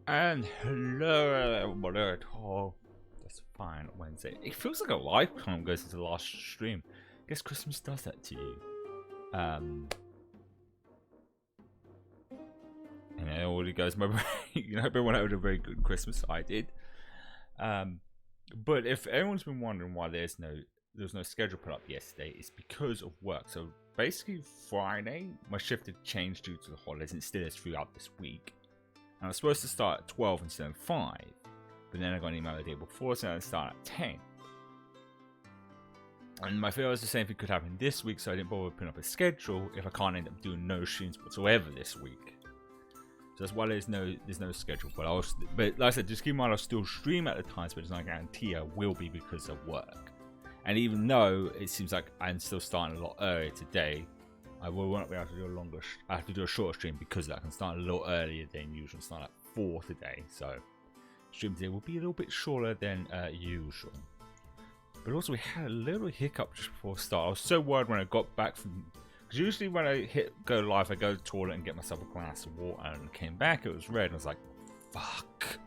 And hello everybody. Oh, that's fine. Wednesday. It feels like a lifetime goes into the last stream. I guess Christmas does that to you. And it already goes my brain. You know, everyone had a very good Christmas. I did. But if everyone's been wondering why there's no schedule put up yesterday, it's because of work. So basically, Friday my shift had changed due to the holidays, and it still is throughout this week. I was supposed to start at 12 instead of 5, but then I got an email the day before, so I start at 10. And my fear was the same thing could happen this week, so I didn't bother putting up a schedule if I can't end up doing no streams whatsoever this week. So that's why there's no schedule. But like I said, just keep in mind I'll still stream at the times, but there's no guarantee I will be because of work. And even though it seems like I'm still starting a lot earlier today, I will not be able to do a longer. I have to do a shorter stream because I can start a little earlier than usual. Start at 4 today, so stream today will be a little bit shorter than usual. But also we had a little hiccup just before start. I was so worried when I got back from, because usually when I go live, I go to the toilet and get myself a glass of water, and came back, it was red. And I was like, fuck.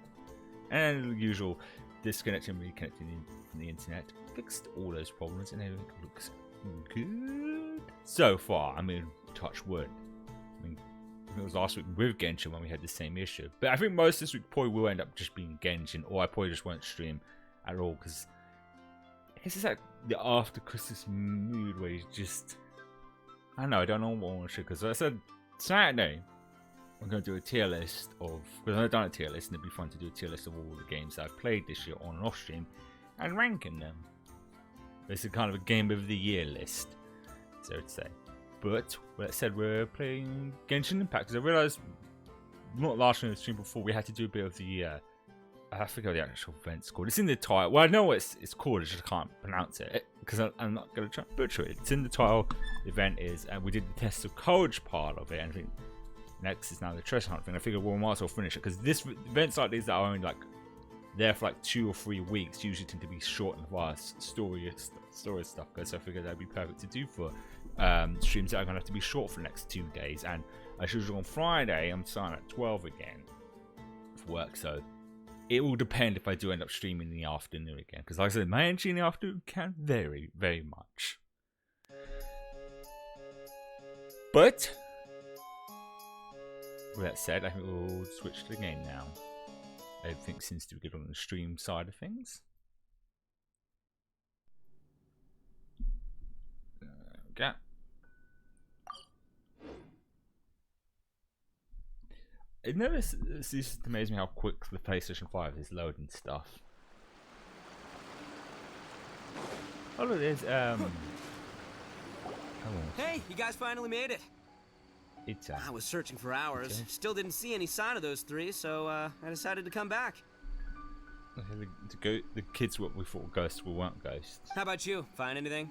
And the usual disconnecting, reconnecting from the internet fixed all those problems, and everything looks good so far. I mean, touch wood. I mean, it was last week with Genshin when we had the same issue, but I think most this week probably will end up just being Genshin, or I probably just won't stream at all, because it's just like the after Christmas mood where you just, I don't know, I don't know what I want to do. Because I said Saturday I'm going to do a tier list of, because I've done a tier list and it'd be fun to do a tier list of all the games that I've played this year on and off stream and ranking them. This is kind of a game of the year list, so to say. But with that said, we're playing Genshin Impact, because I realised not last in the stream before we had to do a bit of the I forget what the actual event's called. It's in the title. Well, I know what it's called, I just can't pronounce it because I'm not going to try and butcher it. It's in the title. The event is, and we did the test of courage part of it, and I think next is now the treasure hunt thing. I figured we might as well finish it, because this events like these that are only like there for like 2 or 3 weeks usually tend to be short and fast story stuff, because I figured that'd be perfect to do for streams that are gonna have to be short for the next 2 days. And as usual on Friday I'm starting at 12 again for work, so it will depend if I do end up streaming in the afternoon again, because like I said, my energy in the afternoon can vary very much. But with that said, I think we'll switch to the game now. Everything seems to be good on the stream side of things. Okay. It never ceases to amaze me how quick the PlayStation 5 is loading stuff. Oh look, there's Hey, you guys finally made it. It's I was searching for hours. Okay. Still didn't see any sign of those 3, so I decided to come back. The kids what we thought ghosts weren't ghosts. How about you? Find anything?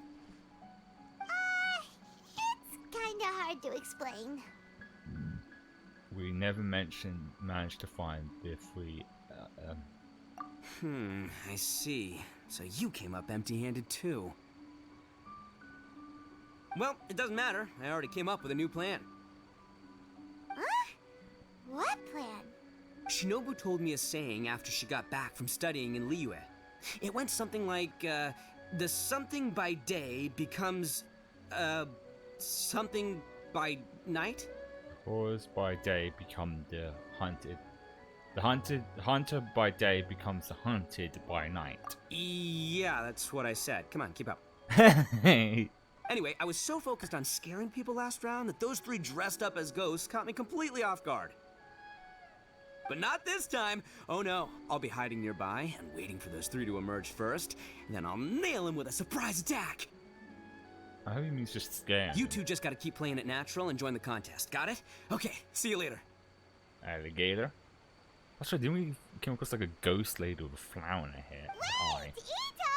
It's kinda hard to explain. We never managed to find the 3. I see. So you came up empty-handed too. Well, it doesn't matter. I already came up with a new plan. Huh? What plan? Shinobu told me a saying after she got back from studying in Liyue. It went something like, the something by day becomes, something by night? Horrors by day become the hunted. The hunter by day becomes the hunted by night. Yeah, that's what I said. Come on, keep up. Anyway, I was so focused on scaring people last round that those 3 dressed up as ghosts caught me completely off guard. But not this time. Oh no, I'll be hiding nearby and waiting for those 3 to emerge first, and then I'll nail them with a surprise attack. I hope he means just scare. You 2 just gotta keep playing it natural and join the contest. Got it? Okay, see you later. Alligator. That's right, didn't we come across like a ghost lady with a flower in her hair? Wait, Ito!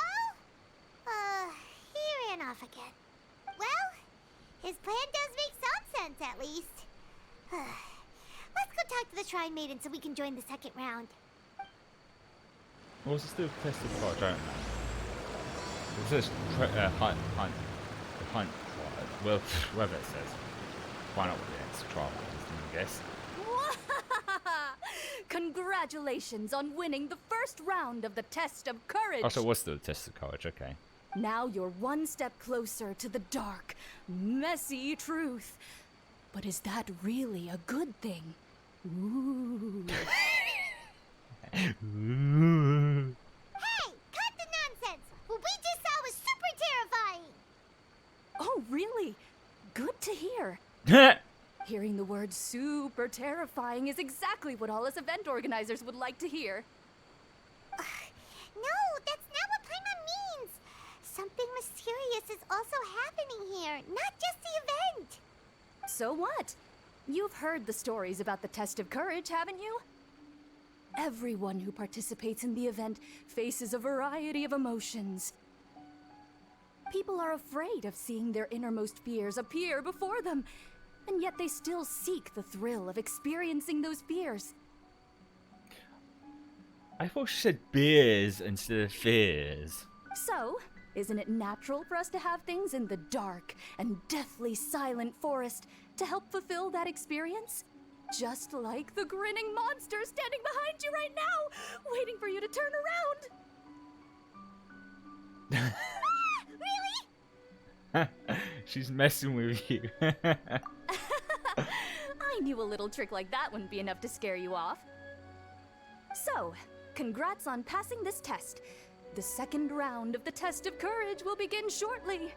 He ran off again. Well, his plan does make some sense, at least. Let's go talk to the Shrine Maiden so we can join the second round. What was the still tested part? I don't know. It says hunt. Well, whatever it says. Find out what the next trial is, I guess. Congrats! Congratulations on winning the first round of the Test of Courage. Oh, so what's the test of courage? Okay. Now you're one step closer to the dark, messy truth. But is that really a good thing? Ooh. Hey, cut the nonsense! What we just saw was super terrifying! Oh, really? Good to hear. Hearing the word super terrifying is exactly what all us event organizers would like to hear. No, that's not what Paimon means! Something mysterious is also happening here, not just the event! So what? You've heard the stories about the Test of Courage, haven't you? Everyone who participates in the event faces a variety of emotions. People are afraid of seeing their innermost fears appear before them, and yet they still seek the thrill of experiencing those fears. I thought she said beers instead of fears. So, isn't it natural for us to have things in the dark and deathly silent forest to help fulfill that experience? Just like the grinning monster standing behind you right now, waiting for you to turn around. Really? She's messing with you. I knew a little trick like that wouldn't be enough to scare you off. So, congrats on passing this test. The second round of the Test of Courage will begin shortly.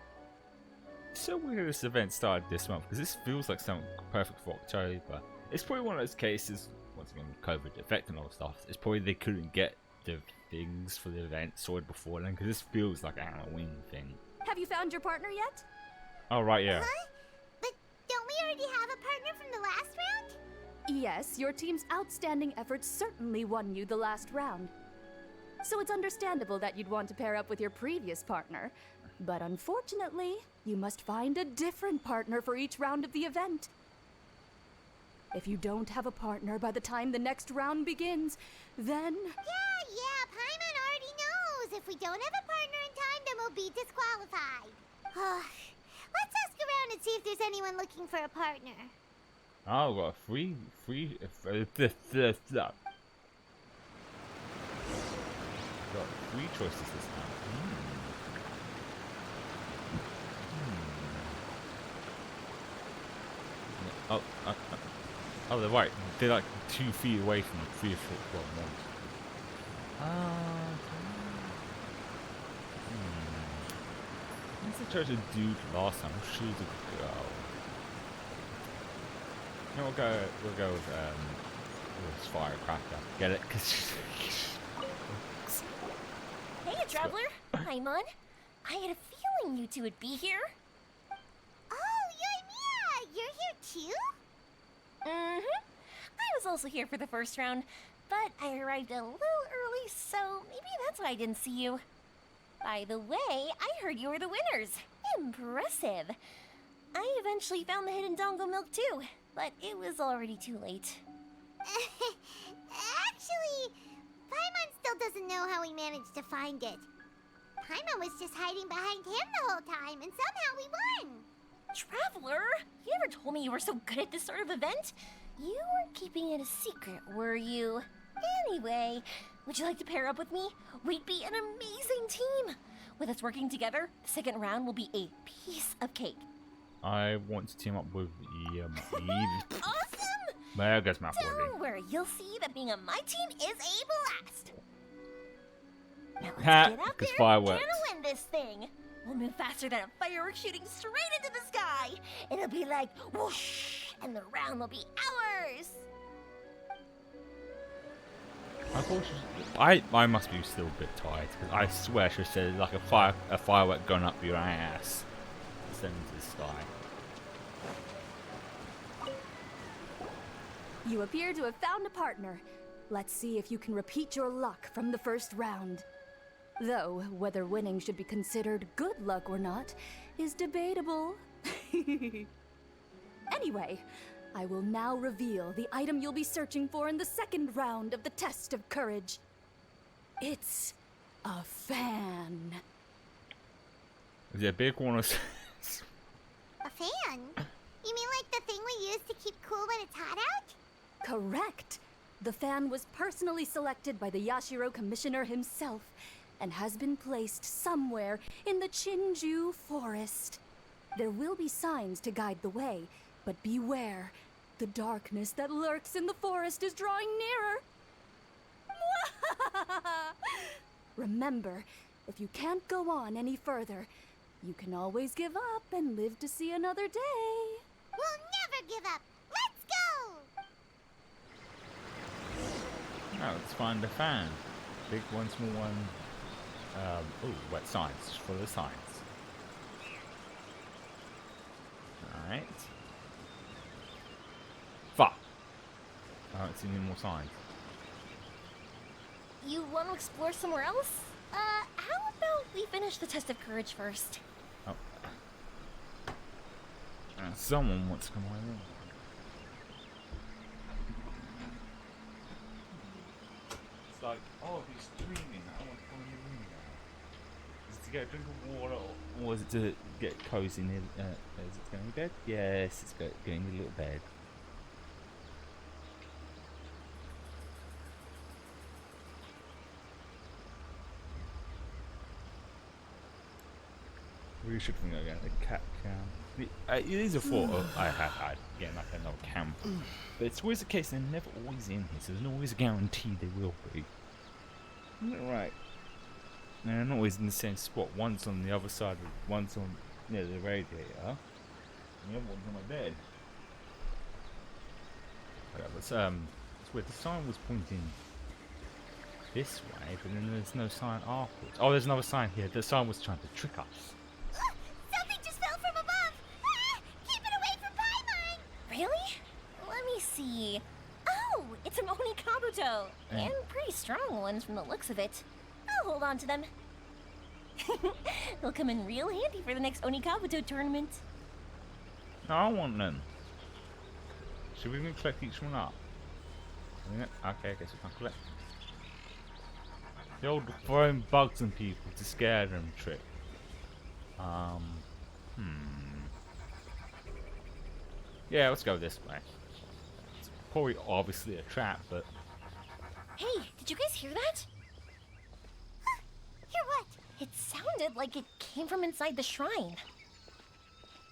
So weird this event started this month, because this feels like something perfect for October. It's probably one of those cases, once again with COVID effect and all stuff, it's probably they couldn't get the things for the event sorted before then, because this feels like a Halloween thing. Have you found your partner yet? Oh, right, yeah. Huh? But don't we already have a partner from the last round? Yes, your team's outstanding efforts certainly won you the last round. So it's understandable that you'd want to pair up with your previous partner. But unfortunately, you must find a different partner for each round of the event. If you don't have a partner by the time the next round begins, then... Yeah, Paimon already knows. If we don't have a partner in time, then we'll be disqualified. Let's ask around and see if there's anyone looking for a partner. Oh, got a free got three choices this time. Oh, they're right. They're like 2 feet away from 3 or 4 ones. Once I chose a dude last time, I'll choose a girl. No, we'll go with Firecracker. Get it? Cause Hey, Traveler! Paimon. I had a feeling you two would be here. Oh, Yoimiya! You're here too? I was also here for the first round, but I arrived a little early, so maybe that's why I didn't see you. By the way, I heard you were the winners. Impressive. I eventually found the hidden Dongo milk too, but it was already too late. Actually, Paimon still doesn't know how we managed to find it. Paimon was just hiding behind him the whole time, and somehow we won. Traveler, you never told me you were so good at this sort of event. You weren't keeping it a secret, were you? Anyway, would you like to pair up with me? We'd be an amazing team. With us working together, the second round will be a piece of cake. I want to team up with Eve. Awesome! There goes my 40. Don't worry, you'll see that being on my team is a blast. Now let's Ha, get out because there fireworks. and win this thing. We'll move faster than a firework shooting straight into the sky. It'll be like whoosh, and the round will be ours. I must be still a bit tired, because I swear she said like a firework going up your ass. Send into the sky. You appear to have found a partner. Let's see if you can repeat your luck from the first round. Though, whether winning should be considered good luck or not is debatable. Anyway, I will now reveal the item you'll be searching for in the second round of the Test of Courage. It's a fan. Is it a big one or A fan? You mean like the thing we use to keep cool when it's hot out? Correct. The fan was personally selected by the Yashiro Commissioner himself and has been placed somewhere in the Chinju Forest. There will be signs to guide the way, but beware. The darkness that lurks in the forest is drawing nearer. Remember, if you can't go on any further, you can always give up and live to see another day. We'll never give up. Let's go! Now let's find the fan. Big one, small one. Oh, wet signs. Just follow the signs. Alright. Fuck! I haven't seen any more signs. You want to explore somewhere else? How about we finish the test of courage first? Oh. Someone wants to come my room. It's like, oh, he's dreaming. I want to go in your room now. Is it to get a drink of water, or is it to get cozy near? Is it going to bed? Yes, it's going to a little bed. We should think again. The cat cam. It is a thought I have had getting like another camp, but it's always the case. They're never always in here, so there's not always a guarantee they will be. Isn't it right? And they're not always in the same spot. One's on the other side. One's on near the radiator. And the other one's on my bed. It's weird. The sign was pointing this way, but then there's no sign afterwards. Oh, there's another sign here. The sign was trying to trick us. Something just fell from above! Ah! Keep it away from Paimon! Really? Let me see. Oh, it's an Oni Kabuto. And pretty strong ones from the looks of it. I'll hold on to them. They'll come in real handy for the next Oni Kabuto tournament. No, I want them. Should we even collect each one up? Okay, I guess we can't collect. The old throwing bugs on people to scare them trick. Yeah, let's go this way. It's probably obviously a trap, but... Hey, did you guys hear that? Hear what? It sounded like it came from inside the shrine.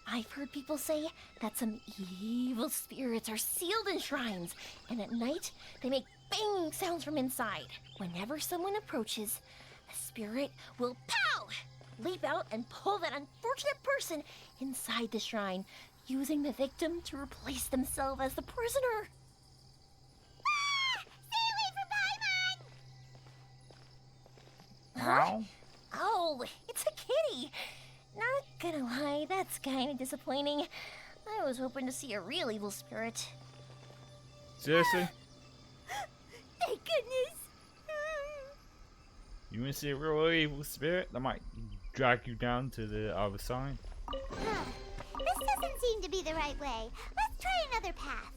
I've heard people say that some evil spirits are sealed in shrines, and at night they make banging sounds from inside. Whenever someone approaches, a spirit will pow! Leap out and pull that unfortunate person inside the shrine, using the victim to replace themselves as the prisoner. Ah! Stay away from Paimon! How? Oh, it's a kitty. Not gonna lie, that's kind of disappointing. I was hoping to see a real evil spirit. Seriously? Thank goodness! You want to see a real evil spirit that might drag you down to the other side? This doesn't seem to be the right way. Let's try another path.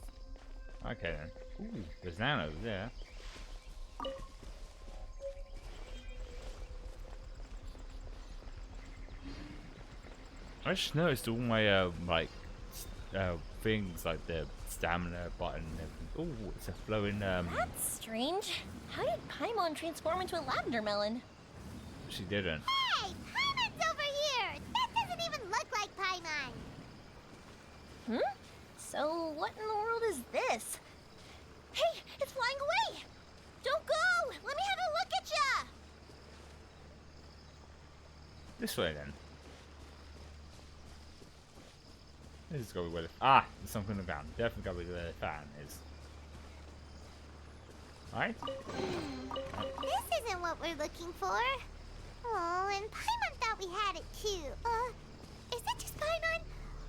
Okay then. Ooh, there's Nan over there. I just noticed all my things like the stamina button and everything. Oh, it's a flowing That's strange. How did Paimon transform into a lavender melon? She didn't. Hey! Paimon's over here! That doesn't even look like Paimon! So what in the world is this? Hey, it's flying away! Don't go! Let me have a look at ya! This way then. This is gotta be where the there's something on the ground. Definitely gotta be where the fan is. Alright? This isn't what we're looking for. Oh, and Paimon thought we had it too. Is that just Paimon?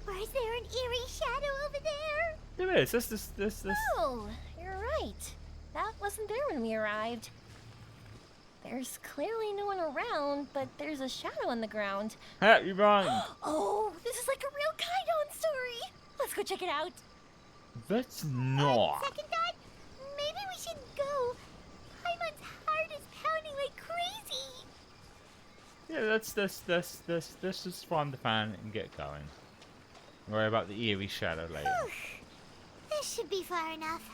Or is there an eerie shadow over there? There is. This. Oh, you're right. That wasn't there when we arrived. There's clearly no one around, but there's a shadow on the ground. Happy run! Oh, this is like a real Kaidon story. Let's go check it out. That's not. Second thought, maybe we should go. Paimon's heart is pounding like crazy. Yeah, let's just find the fan and get going. Worry about the eerie shadow later. This should be far enough.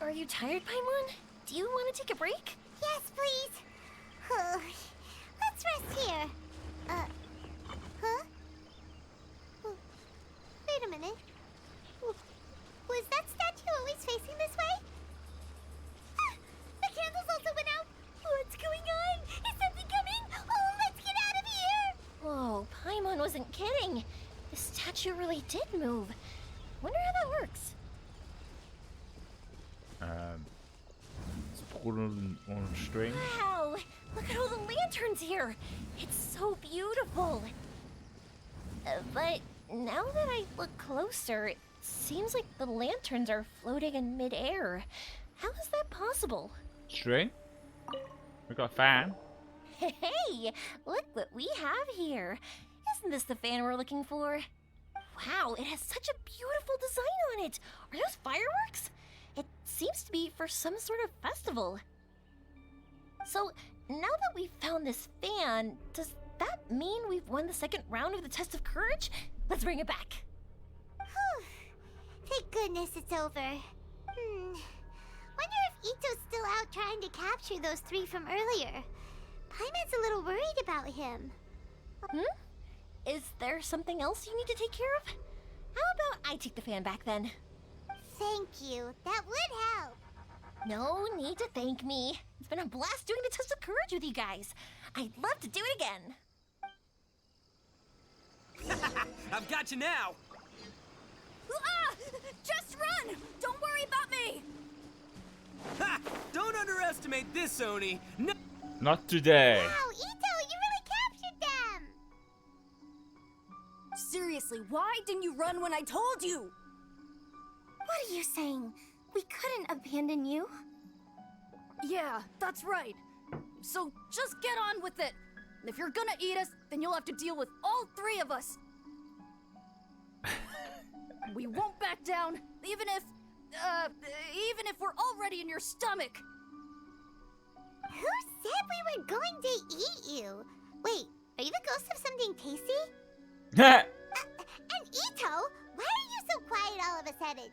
Are you tired, Paimon? Do you want to take a break? Yes, please. Let's rest here. Huh? Wait a minute. Was that statue always facing this way? Ah, the candles also went out. What's going on? Is something coming? Oh, let's get out of here! Whoa, Paimon wasn't kidding. The statue really did move. Wonder how that works. It's pulled on a string. Wow! Look at all the lanterns here! It's so beautiful! But now that I look closer, it seems like the lanterns are floating in midair. How is that possible? String? We got a fan. Hey! Look what we have here! Isn't this the fan we're looking for? Wow, it has such a beautiful design on it! Are those fireworks? It seems to be for some sort of festival. So, now that we've found this fan, does that mean we've won the second round of the test of courage? Let's bring it back. Whew. Thank goodness it's over. Wonder if Ito's still out trying to capture those three from earlier. Paimon's a little worried about him. Is there something else you need to take care of? How about I take the fan back then? Thank you. That would help. No need to thank me. It's been a blast doing the test of courage with you guys. I'd love to do it again. I've got you now. Ah! Just run! Don't worry about me! Ha! Don't underestimate this, Oni. No. Not today. Wow, Ito, you really captured them! Seriously, why didn't you run when I told you? What are you saying? We couldn't abandon you. Yeah, that's right. So just get on with it. If you're gonna eat us, then you'll have to deal with all three of us. We won't back down, even if we're already in your stomach. Who said we were going to eat you? Wait, are you the ghost of something tasty? And Ito, why are you so quiet all of a sudden?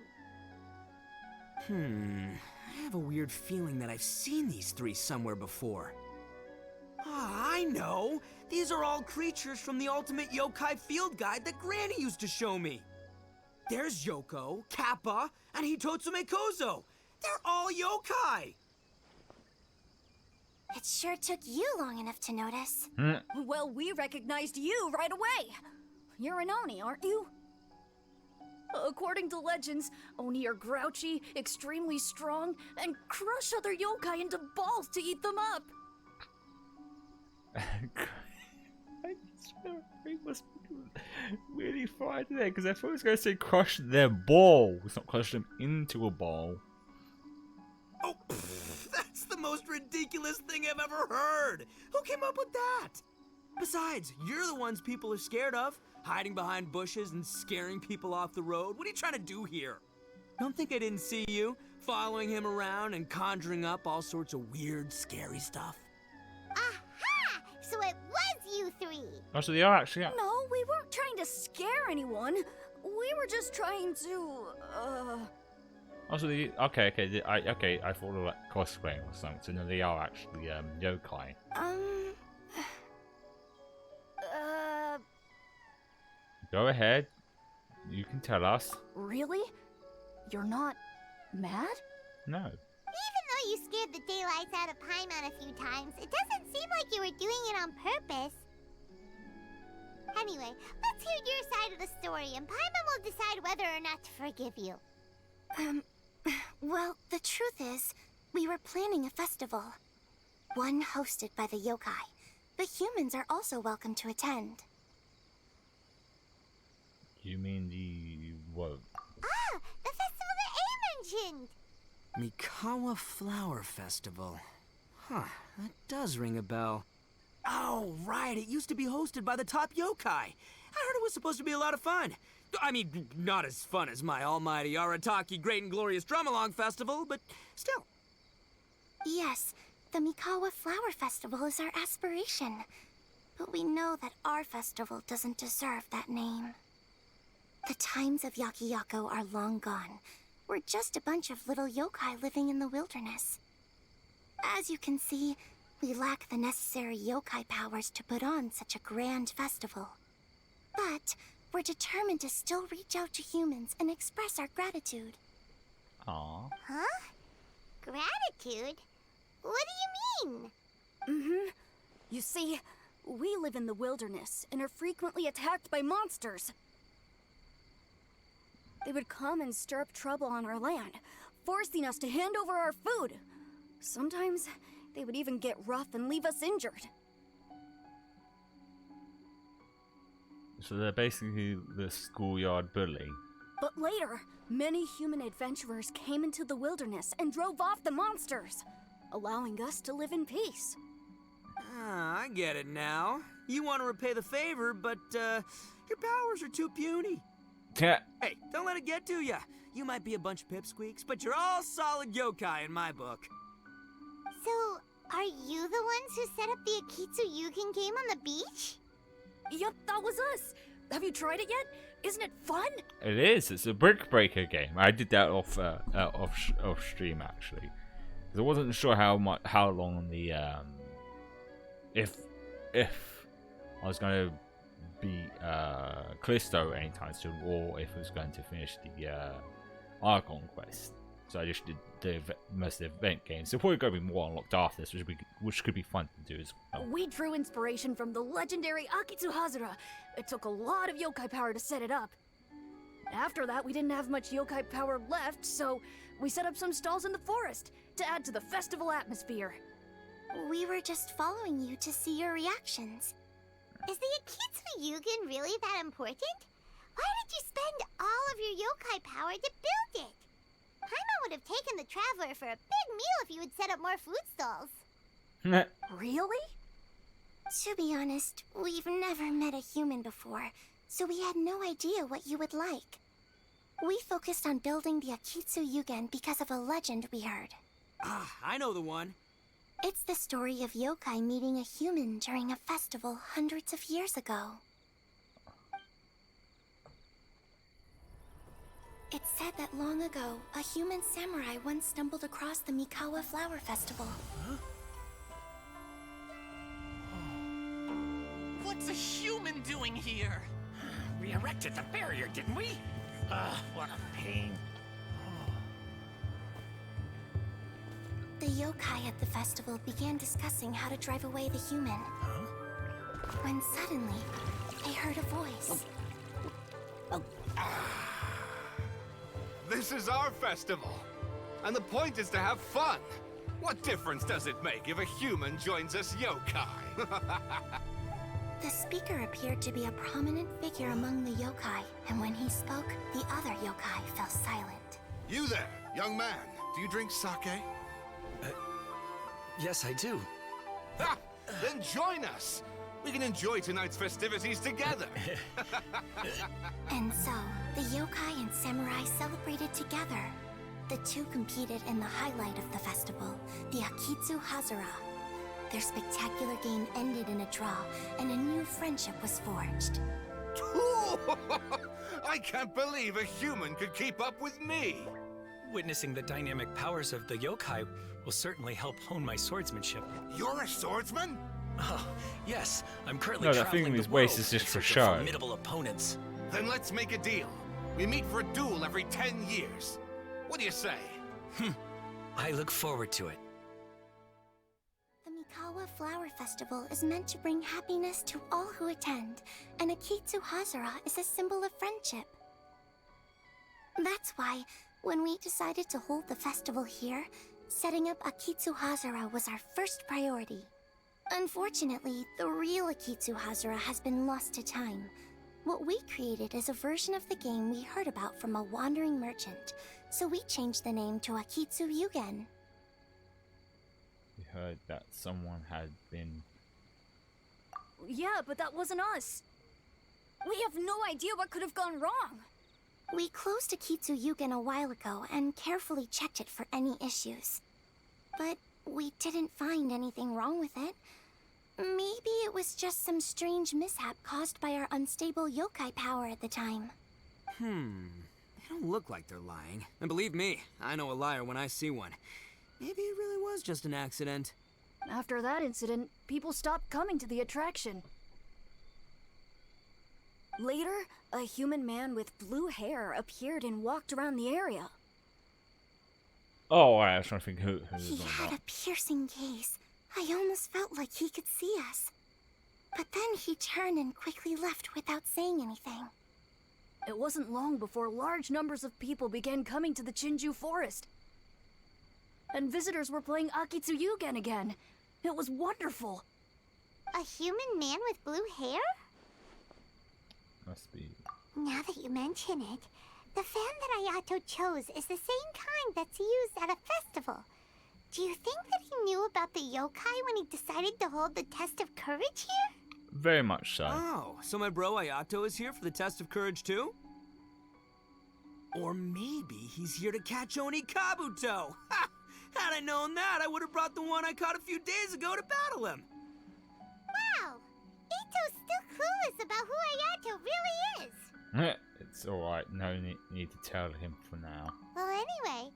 I have a weird feeling that I've seen these three somewhere before. Ah, I know! These are all creatures from the Ultimate Yokai Field Guide that Granny used to show me. There's Yoko, Kappa, and Hitotsume Kozo. They're all yokai! It sure took you long enough to notice. Well, we recognized you right away. You're an Oni, aren't you? According to legends, Oni are grouchy, extremely strong, and crush other yokai into balls to eat them up. I swear he must be really fried there because I thought he was going to say crush their ball. It's not crush them into a ball. Oh, that's the most ridiculous thing I've ever heard! Who came up with that? Besides, you're the ones people are scared of. Hiding behind bushes and scaring people off the road. What are you trying to do here? Don't think I didn't see you, following him around and conjuring up all sorts of weird, scary stuff. Aha! So it was you three! Oh, so they are actually. No, we weren't trying to scare anyone. We were just trying to, Also, the okay. I thought of like cosplaying or something. So no, they are actually yokai. Go ahead. You can tell us. Really? You're not mad? No. Even though you scared the daylights out of Paimon a few times, it doesn't seem like you were doing it on purpose. Anyway, let's hear your side of the story, and Paimon will decide whether or not to forgive you. Well, the truth is, we were planning a festival. One hosted by the yokai, but humans are also welcome to attend. You mean the what? Ah, the festival that A mentioned! Mikawa Flower Festival. Huh, that does ring a bell. Oh, right, it used to be hosted by the top yokai. I heard it was supposed to be a lot of fun. I mean, not as fun as my almighty Arataki Great and Glorious Drum-Along Festival, but still. Yes, the Mikawa Flower Festival is our aspiration. But we know that our festival doesn't deserve that name. The times of Yakiyako are long gone, we're just a bunch of little yokai living in the wilderness. As you can see, we lack the necessary yokai powers to put on such a grand festival. But we're determined to still reach out to humans and express our gratitude. Aww. Huh? Gratitude? What do you mean? You see, we live in the wilderness and are frequently attacked by monsters. They would come and stir up trouble on our land, forcing us to hand over our food. Sometimes they would even get rough and leave us injured. So they're basically the schoolyard bully. But later, many human adventurers came into the wilderness and drove off the monsters, allowing us to live in peace. Ah, I get it now. You want to repay the favor, but your powers are too puny. Yeah. Hey, don't let it get to ya. You might be a bunch of pipsqueaks, but you're all solid yokai in my book. So, are you the ones who set up the Akitsu Yugen game on the beach? Yup, that was us. Have you tried it yet? Isn't it fun? It is. It's a brick breaker game. I did that off stream actually, because I wasn't sure how long the if I was going to beat Callisto anytime soon, or if I was going to finish the Archon quest. So I just did most of the event games. There'll probably going to be more unlocked after this, which could be fun to do as well. We drew inspiration from the legendary Akitsu Hazara. It took a lot of yokai power to set it up. After that, we didn't have much yokai power left, so we set up some stalls in the forest to add to the festival atmosphere. We were just following you to see your reactions. Is the Akitsu Yugen really that important? Why did you spend all of your yokai power to build it? Paimon would have taken the Traveler for a big meal if you had set up more food stalls. Really? To be honest, we've never met a human before, so we had no idea what you would like. We focused on building the Akitsu Yugen because of a legend we heard. Ah, I know the one. It's the story of yokai meeting a human during a festival hundreds of years ago. It's said that long ago, a human samurai once stumbled across the Mikawa Flower Festival. Huh? What's a human doing here? We erected the barrier, didn't we? What a pain. The yokai at the festival began discussing how to drive away the human. Huh? When suddenly, they heard a voice. This is our festival, and the point is to have fun. What difference does it make if a human joins us yokai? The speaker appeared to be a prominent figure among the yokai, and when he spoke, the other yokai fell silent. You there, young man. Do you drink sake? Yes, I do. Ha! Then join us. We can enjoy tonight's festivities together. And so, the yokai and samurai celebrated together. The two competed in the highlight of the festival, the Akitsu Hazara. Their spectacular game ended in a draw, and a new friendship was forged. I can't believe a human could keep up with me. Witnessing the dynamic powers of the yokai will certainly help hone my swordsmanship. You're a swordsman? Oh, yes. I'm currently No, that traveling thing in the his waist world is just in for search of show. formidable opponents. Then let's make a deal. We meet for a duel every 10 years. What do you say? I look forward to it. The Mikawa Flower Festival is meant to bring happiness to all who attend, and Akitsu Hazara is a symbol of friendship. That's why, when we decided to hold the festival here, setting up Akitsu Hazara was our first priority. Unfortunately, the real Akitsu Hazara has been lost to time. What we created is a version of the game we heard about from a wandering merchant, so we changed the name to Akitsu Yugen. We heard that someone had been. Yeah, but that wasn't us. We have no idea what could have gone wrong. We closed Akitsu Yugen a while ago and carefully checked it for any issues. But we didn't find anything wrong with it. Maybe it was just some strange mishap caused by our unstable yokai power at the time. don't look like they're lying. And believe me, I know a liar when I see one. Maybe it really was just an accident. After that incident, people stopped coming to the attraction. Later, a human man with blue hair appeared and walked around the area. Oh, I was trying to think who He was on had that. a piercing gaze. I almost felt like he could see us. But then he turned and quickly left without saying anything. It wasn't long before large numbers of people began coming to the Chinju forest. And visitors were playing Akitsuyugen again. It was wonderful. A human man with blue hair? Must be. Now that you mention it, the fan that Ayato chose is the same kind that's used at a festival. Do you think that he knew about the yokai when he decided to hold the test of courage here? Very much so. Oh, so my bro Ayato is here for the test of courage too? Or maybe he's here to catch Oni Kabuto! Ha! Had I known that, I would have brought the one I caught a few days ago to battle him! Wow! Ito's still clueless about who Ayato really is! It's alright, no need to tell him for now. Well, anyway,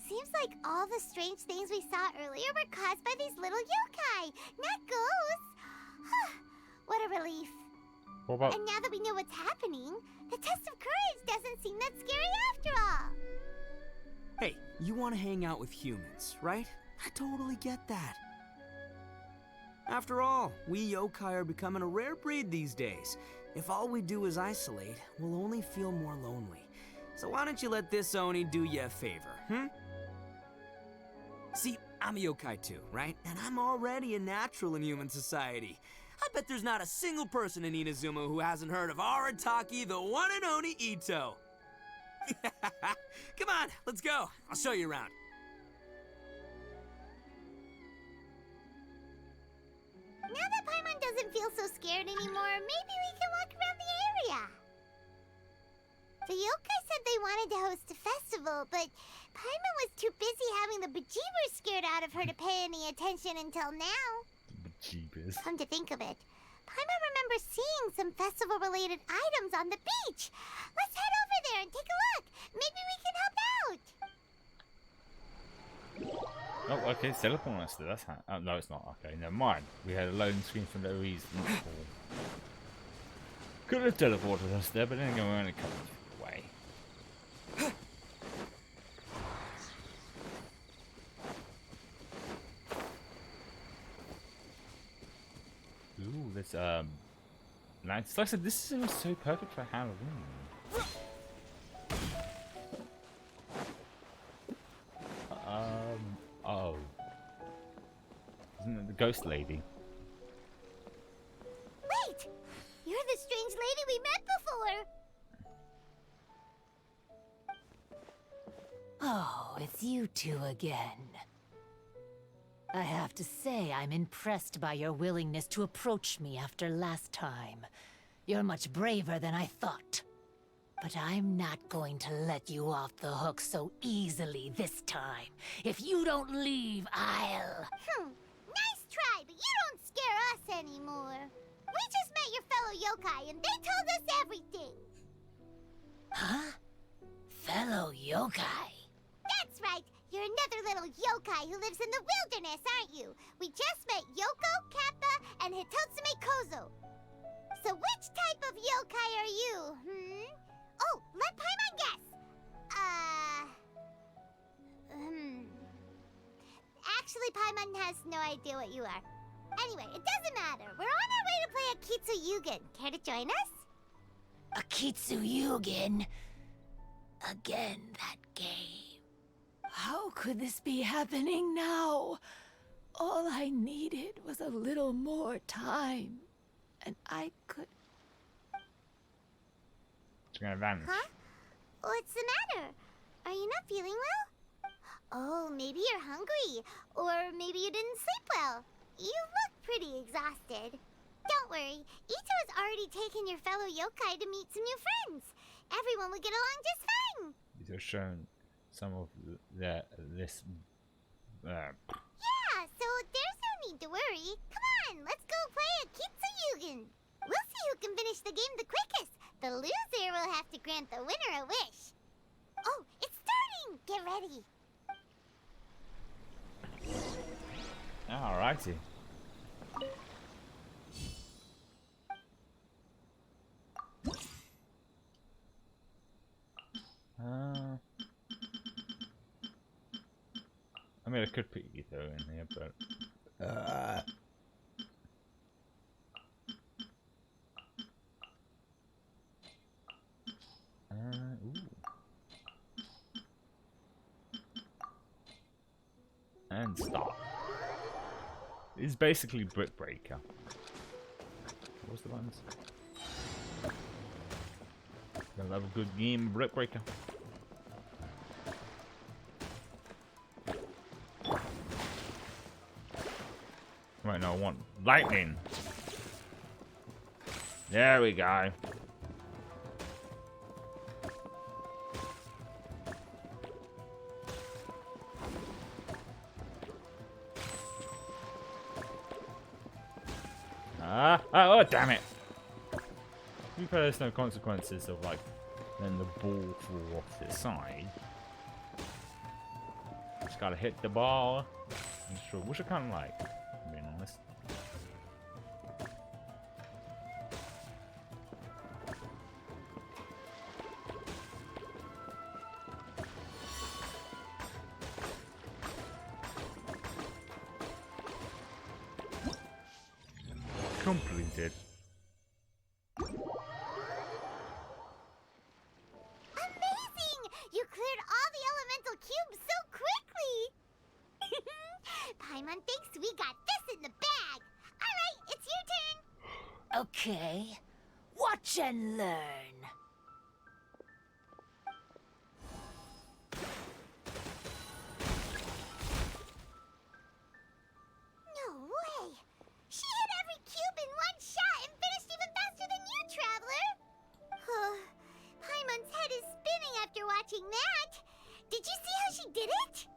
seems like all the strange things we saw earlier were caused by these little yokai, not ghosts! What a relief. What about... And now that we know what's happening, the test of courage doesn't seem that scary after all. Hey, you want to hang out with humans, right? I totally get that. After all, we yokai are becoming a rare breed these days. If all we do is isolate, we'll only feel more lonely. So why don't you let this Oni do you a favor, See, I'm a yokai too, right? And I'm already a natural in human society. I bet there's not a single person in Inazuma who hasn't heard of Arataki, the one and only Ito. Come on, let's go. I'll show you around. Now that Paimon doesn't feel so scared anymore, maybe we can walk around the area. The yokai said they wanted to host a festival, but Paimon was too busy having the bejeebers scared out of her to pay any attention until now. Bejeebers. Come to think of it, Paimon remembers seeing some festival-related items on the beach. Let's head over there and take a look. Maybe we can help out. Oh, okay, it's teleporting us there. That's oh, no, it's not. Okay, never mind. We had a loading screen for no reason. Could have teleported us there, but then again, we're only a couple of away. Ooh, this nice. Like I said, this is so perfect for Halloween. Oh. Isn't it the ghost lady? Wait! You're the strange lady we met before! Oh, it's you two again. I have to say, I'm impressed by your willingness to approach me after last time. You're much braver than I thought. But I'm not going to let you off the hook so easily this time. If you don't leave, I'll... Nice try, but you don't scare us anymore. We just met your fellow yokai, and they told us everything. Huh? Fellow yokai? That's right. You're another little yokai who lives in the wilderness, aren't you? We just met Yoko, Kappa, and Hitotsume Kozo. So which type of yokai are you, Oh, let Paimon guess. Actually, Paimon has no idea what you are. Anyway, it doesn't matter. We're on our way to play Akitsuyugen. Care to join us? Akitsuyugen? Again, that game. How could this be happening now? All I needed was a little more time. And I could... It's gonna vanish. Huh? What's the matter? Are you not feeling well? Oh, maybe you're hungry. Or maybe you didn't sleep well. You look pretty exhausted. Don't worry. Ito has already taken your fellow yokai to meet some new friends. Everyone will get along just fine. These are shown some of this. Yeah, so there's no need to worry. Come on, let's go play Akitsuyugen. We'll see who can finish the game the quickest. The loser will have to grant the winner a wish. get ready. Alrighty. I mean, I could put Etho in here, but ooh. And stop. It's basically Brick Breaker. What was the ones? I love a good game, Brick Breaker. Right, no, I want lightning. There we go. Oh, damn it. You feel there's no consequences of, like, then the ball fall off the side. Just gotta hit the ball. I'm sure, which I kind of like, being honest. Completed. Amazing! You cleared all the elemental cubes so quickly! Paimon thinks we got this in the bag. Alright, it's your turn. Okay. Watch and learn. No way! She hit every cube in one shot and finished even faster than you, Traveler! Paimon's head is spinning after watching that. Did you see how she did it?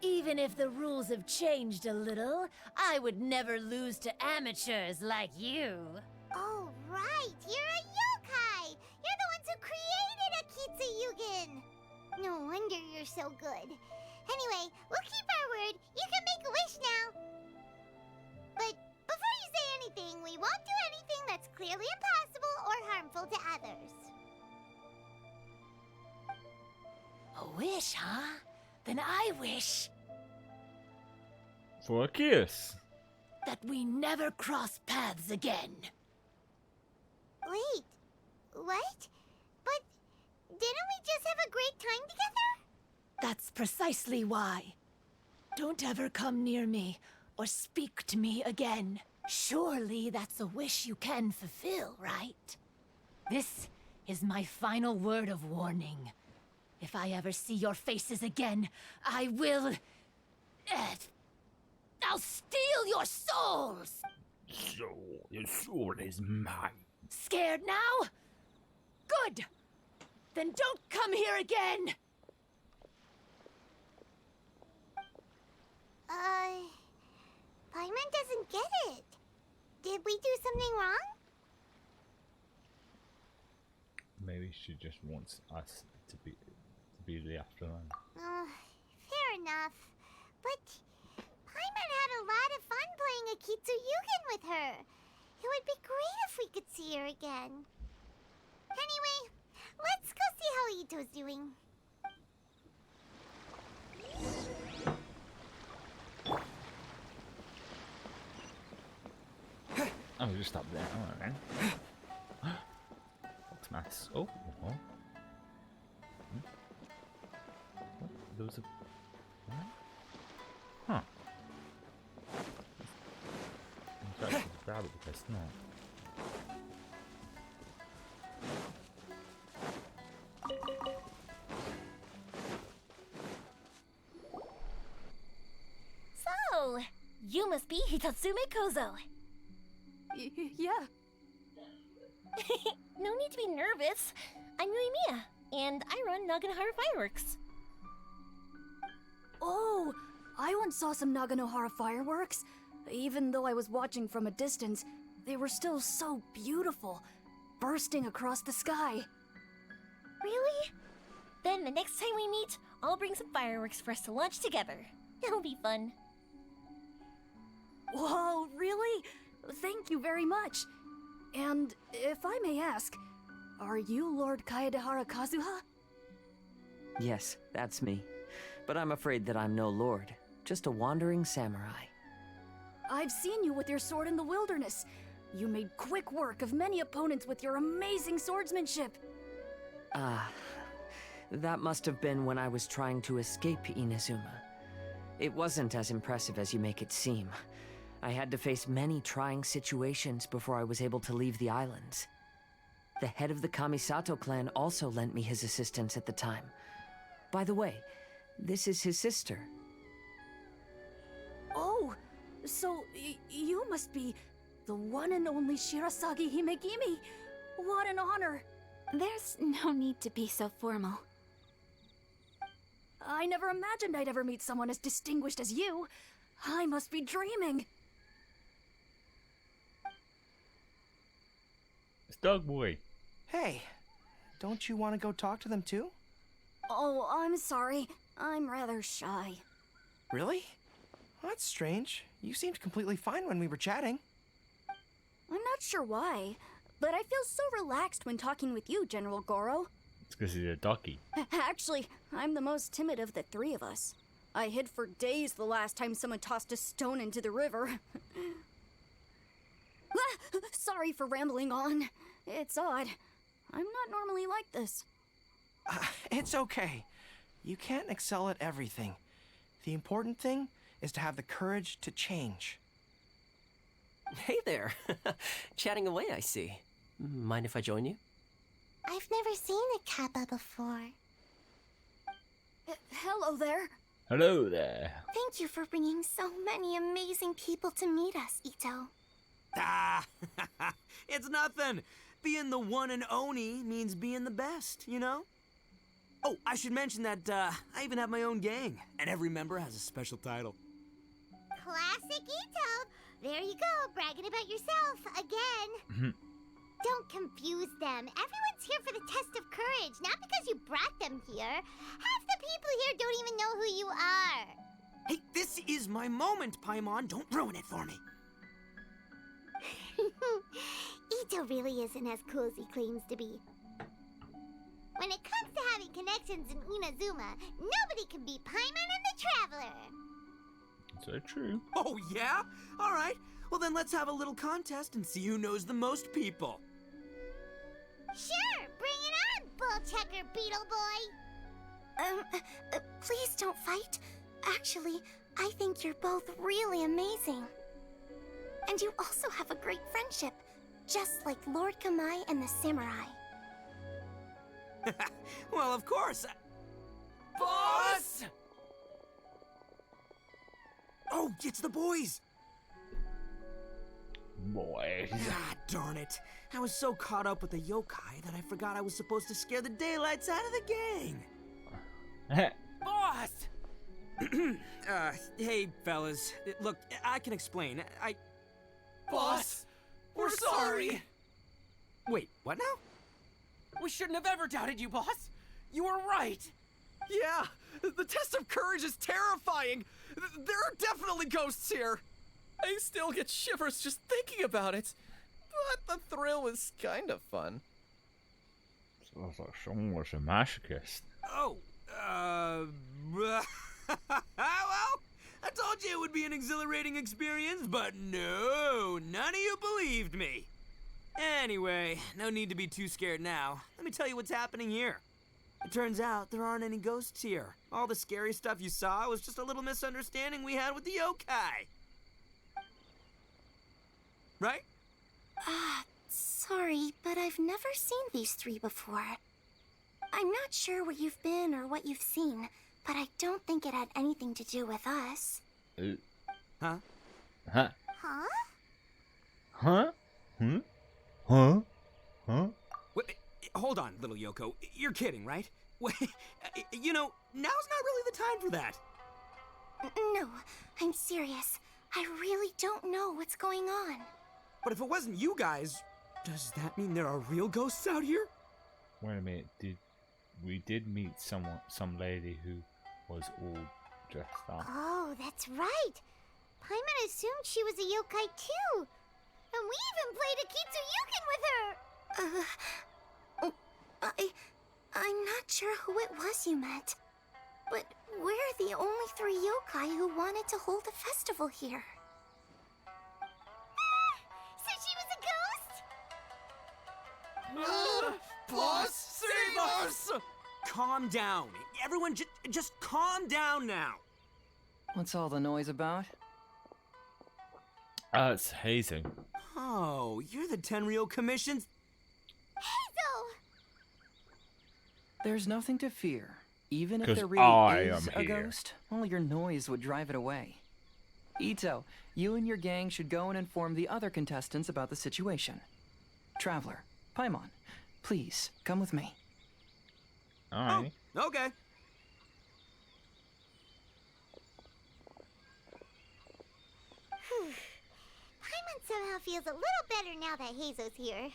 Even if the rules have changed a little, I would never lose to amateurs like you. Oh, right! You're a yokai! You're the ones who created Akitsu Yugen! No wonder you're so good. Anyway, we'll keep our word. You can make a wish now. But before you say anything, we won't do anything that's clearly impossible or harmful to others. A wish, huh? Then I wish For a kiss. that we never cross paths again. Wait, what? But didn't we just have a great time together? That's precisely why. Don't ever come near me or speak to me again. Surely that's a wish you can fulfill, right? This is my final word of warning. If I ever see your faces again, I will... I'll steal your souls! So, your soul is mine. Scared now? Good! Then don't come here again! Paimon doesn't get it. Did we do something wrong? Maybe she just wants us to be the afterlife. Fair enough. But Paimon had a lot of fun playing Akitsu Yugen with her. It would be great if we could see her again. Anyway, let's go see how Ito's doing. Oh, just stop there. Alright then. Fox mask. Oh. What? There was a... What? Huh. I'm trying to grab it because it's not. So, you must be Hitatsume Kozo. Yeah. No need to be nervous. I'm Yuimiya, and I run Naganohara Fireworks. Oh, I once saw some Naganohara fireworks. Even though I was watching from a distance, they were still so beautiful, bursting across the sky. Really? Then the next time we meet, I'll bring some fireworks for us to launch together. It'll be fun. Whoa, really? Thank you very much. And if I may ask, are you Lord Kaedehara Kazuha? Yes, that's me. But I'm afraid that I'm no lord, just a wandering samurai. I've seen you with your sword in the wilderness. You made quick work of many opponents with your amazing swordsmanship. That must have been when I was trying to escape Inazuma. It wasn't as impressive as you make it seem. I had to face many trying situations before I was able to leave the islands. The head of the Kamisato clan also lent me his assistance at the time. By the way, this is his sister. Oh, so you must be the one and only Shirasagi Himegimi. What an honor. There's no need to be so formal. I never imagined I'd ever meet someone as distinguished as you. I must be dreaming. It's Dog Boy. Hey, don't you want to go talk to them too? Oh, I'm sorry. I'm rather shy. Really? That's strange. You seemed completely fine when we were chatting. I'm not sure why, but I feel so relaxed when talking with you, General Goro. It's because he's a ducky. Actually, I'm the most timid of the three of us. I hid for days the last time someone tossed a stone into the river. Sorry for rambling on. It's odd. I'm not normally like this. It's okay. You can't excel at everything. The important thing is to have the courage to change. Hey there. Chatting away, I see. Mind if I join you? I've never seen a kappa before. Hello there. Hello there. Thank you for bringing so many amazing people to meet us, Ito. Ah, it's nothing. Being the one and only means being the best, you know? Oh, I should mention that I even have my own gang, and every member has a special title. Classic Ito. There you go, bragging about yourself again. Don't confuse them. Everyone's here for the test of courage, not because you brought them here. Half the people here don't even know who you are. Hey, this is my moment, Paimon. Don't ruin it for me. Ito really isn't as cool as he claims to be. When it comes to having connections in Inazuma, nobody can beat Paimon and the Traveler. So true. Oh, yeah? All right. Well, then let's have a little contest and see who knows the most people. Sure, bring it on, Bullchecker Beetle Boy. Please don't fight. Actually, I think you're both really amazing. And you also have a great friendship, just like Lord Kamai and the samurai. Well, of course. Boss! Oh, it's the boys. Boy. Ah, darn it. I was so caught up with the yokai that I forgot I was supposed to scare the daylights out of the gang. Boss! Hey, fellas. Look, I can explain. Boss, we're sorry. Wait, what now? We shouldn't have ever doubted you, boss. You were right. Yeah, the test of courage is terrifying. There are definitely ghosts here. I still get shivers just thinking about it. But the thrill was kind of fun. Sounds like someone was a masochist. Oh, well, I told you it would be an exhilarating experience, but no, none of you believed me. Anyway, no need to be too scared now. Let me tell you what's happening here. It turns out there aren't any ghosts here. All the scary stuff you saw was just a little misunderstanding we had with the yokai. Right? Sorry, but I've never seen these three before. I'm not sure where you've been or what you've seen, but I don't think it had anything to do with us. Huh? Huh? Huh? Huh? Hmm? Huh? Huh? Wait, hold on, little Yoko. You're kidding, right? Wait, you know, now's not really the time for that. No, I'm serious. I really don't know what's going on. But if it wasn't you guys, does that mean there are real ghosts out here? Wait a minute, we did meet some lady who was all dressed up. Oh, that's right. Paimon assumed she was a yokai too. And we even played a Kitsuyukin with her. I'm not sure who it was you met. But we're the only 3 yokai who wanted to hold a festival here. So she was a ghost? Boss, save us! Calm down. Everyone just calm down now. What's all the noise about? It's hazing. Oh, you're the Tenryou Commission's... Hazel! There's nothing to fear. Even if 'Cause there really I is am a here. ghost, all your noise would drive it away. Ito, you and your gang should go and inform the other contestants about the situation. Traveler, Paimon, please, come with me. Alright. Oh, okay. Paimon somehow feels a little better now that Hazo's here.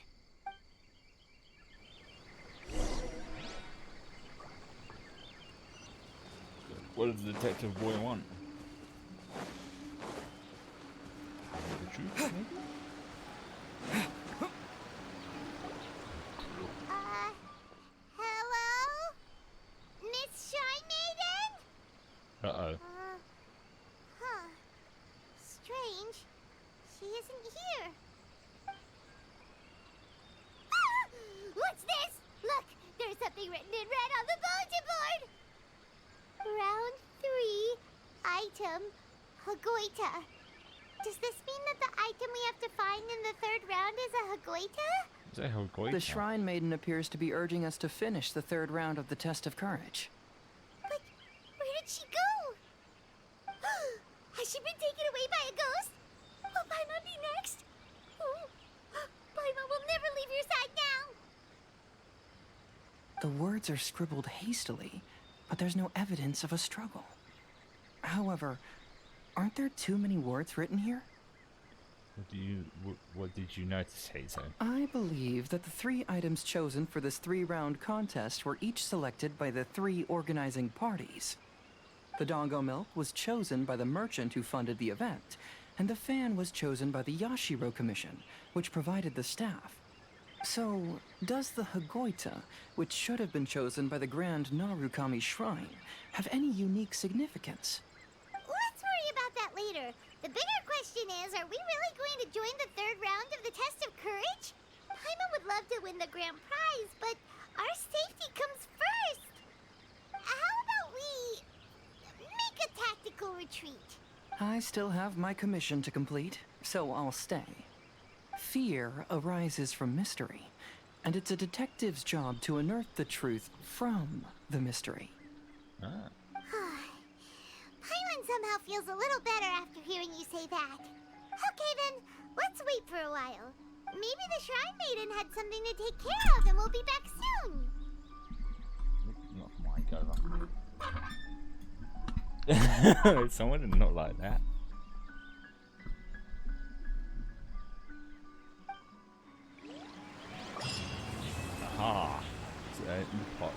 What does the detective boy want? The truth, maybe? Hello? Miss Shrine Maiden? Uh-oh. Huh. Strange. She isn't here. Ah! What's this? Look, there's something written in red on the bulletin board. Round 3, item, Hagoita. Does this mean that the item we have to find in the 3rd round is a Hagoita? Is that Hagoita? The Shrine Maiden appears to be urging us to finish the 3rd round of the Test of Courage. But where did she go? Has she been taken away by a ghost? Will Paimon be next? Oh, Paimon will never leave your side now. The words are scribbled hastily, but there's no evidence of a struggle. However, aren't there too many words written here? What did you notice, Hazo? I believe that the 3 items chosen for this 3-round contest were each selected by the 3 organizing parties. The Dongo Milk was chosen by the merchant who funded the event, and the fan was chosen by the Yashiro Commission, which provided the staff. So, does the Hagoita, which should have been chosen by the Grand Narukami Shrine, have any unique significance? Let's worry about that later. The bigger question is, are we really going to join the 3rd round of the Test of Courage? Paimon would love to win the grand prize, but our safety comes first. How about we make a tactical retreat? I still have my commission to complete, so I'll stay. Fear arises from mystery, and it's a detective's job to unearth the truth from the mystery. Ah. Paimon somehow feels a little better after hearing you say that. Okay then, let's wait for a while. Maybe the Shrine Maiden had something to take care of and we'll be back soon. Not my go. Someone did not like that. Aha.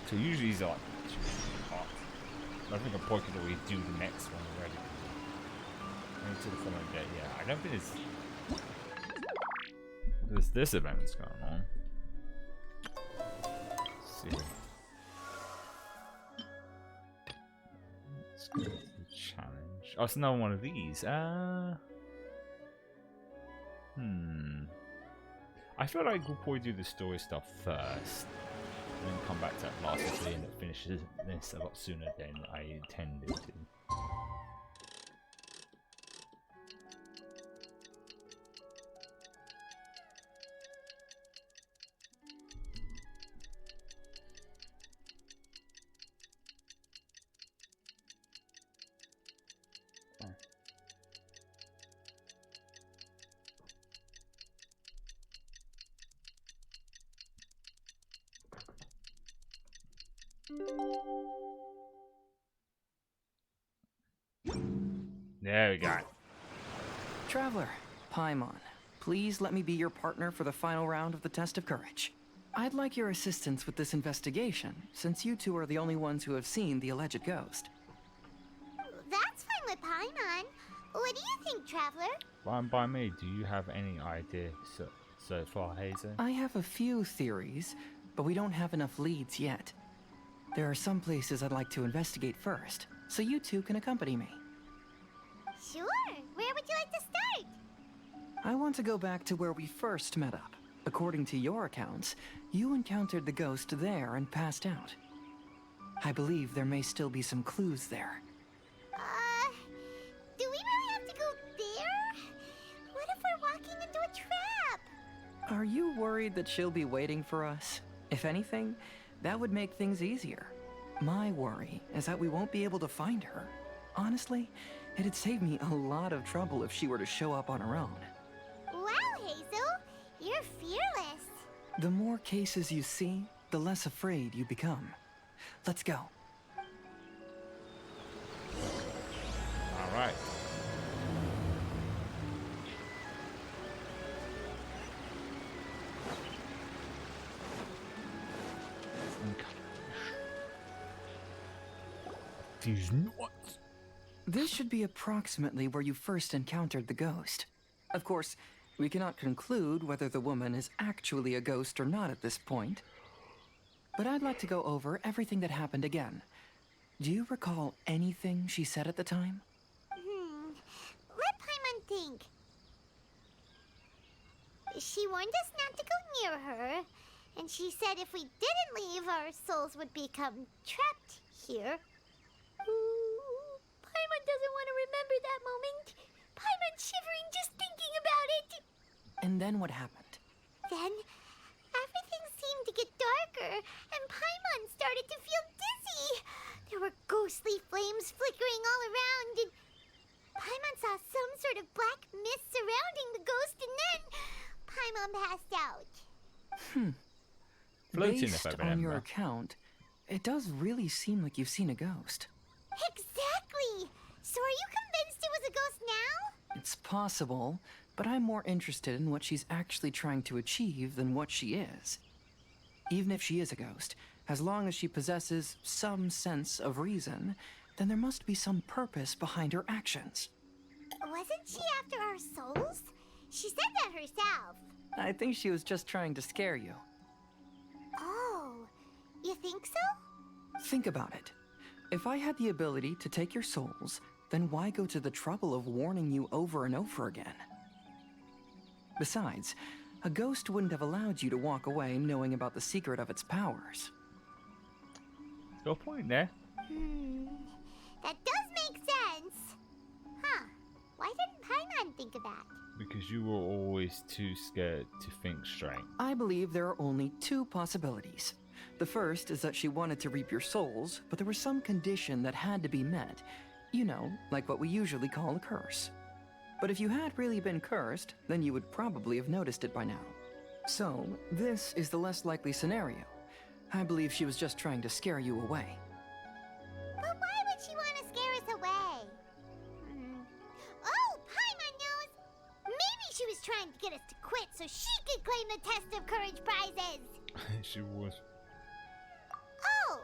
So usually he's like hot. I think I'm pointing that we do the next one already. Into the following day. Yeah, I don't think there's this event that's going on. Let's see. Let's go to the challenge. Oh, it's another one of these. I feel like we'll probably do the story stuff first, and then come back to that last scene that finishes this a lot sooner than I intended to. There we go. Traveler, Paimon, please let me be your partner for the final round of the test of courage. I'd like your assistance with this investigation, since you two are the only ones who have seen the alleged ghost. That's fine with Paimon. What do you think, Traveler? Fine by me. Do you have any idea so far, Hazel? I have a few theories, but we don't have enough leads yet. There are some places I'd like to investigate first, so you two can accompany me. Sure. Where would you like to start? I want to go back to where we first met up. According to your accounts, you encountered the ghost there and passed out. I believe there may still be some clues there. Do we really have to go there? What if we're walking into a trap? Are you worried that she'll be waiting for us? If anything, that would make things easier. My worry is that we won't be able to find her. Honestly, it'd save me a lot of trouble if she were to show up on her own. Wow, Hazel, you're fearless. The more cases you see, the less afraid you become. Let's go. All right. These nuts. This should be approximately where you first encountered the ghost. Of course, we cannot conclude whether the woman is actually a ghost or not at this point. But I'd like to go over everything that happened again. Do you recall anything she said at the time? Let Paimon think. She warned us not to go near her, and she said if we didn't leave, our souls would become trapped here. Ooh, Paimon doesn't want to remember that moment. Paimon's shivering just thinking about it. And then what happened? Then, everything seemed to get darker, and Paimon started to feel dizzy. There were ghostly flames flickering all around, and Paimon saw some sort of black mist surrounding the ghost, and then Paimon passed out. Floating, Based if I on remember. your account, it does really seem like you've seen a ghost. Exactly! So are you convinced it was a ghost now? It's possible, but I'm more interested in what she's actually trying to achieve than what she is. Even if she is a ghost, as long as she possesses some sense of reason, then there must be some purpose behind her actions. Wasn't she after our souls? She said that herself. I think she was just trying to scare you. Oh, you think so? Think about it. If I had the ability to take your souls, then why go to the trouble of warning you over and over again? Besides, a ghost wouldn't have allowed you to walk away knowing about the secret of its powers. Your point there. That does make sense. Huh. Why didn't Paimon think of that? Because you were always too scared to think straight. I believe there are only two possibilities. The first is that she wanted to reap your souls, but there was some condition that had to be met. You know, like what we usually call a curse. But if you had really been cursed, then you would probably have noticed it by now. So, this is the less likely scenario. I believe she was just trying to scare you away. But why would she want to scare us away? Oh, Paimon knows! Maybe she was trying to get us to quit so she could claim the Test of Courage prizes! She was. Oh!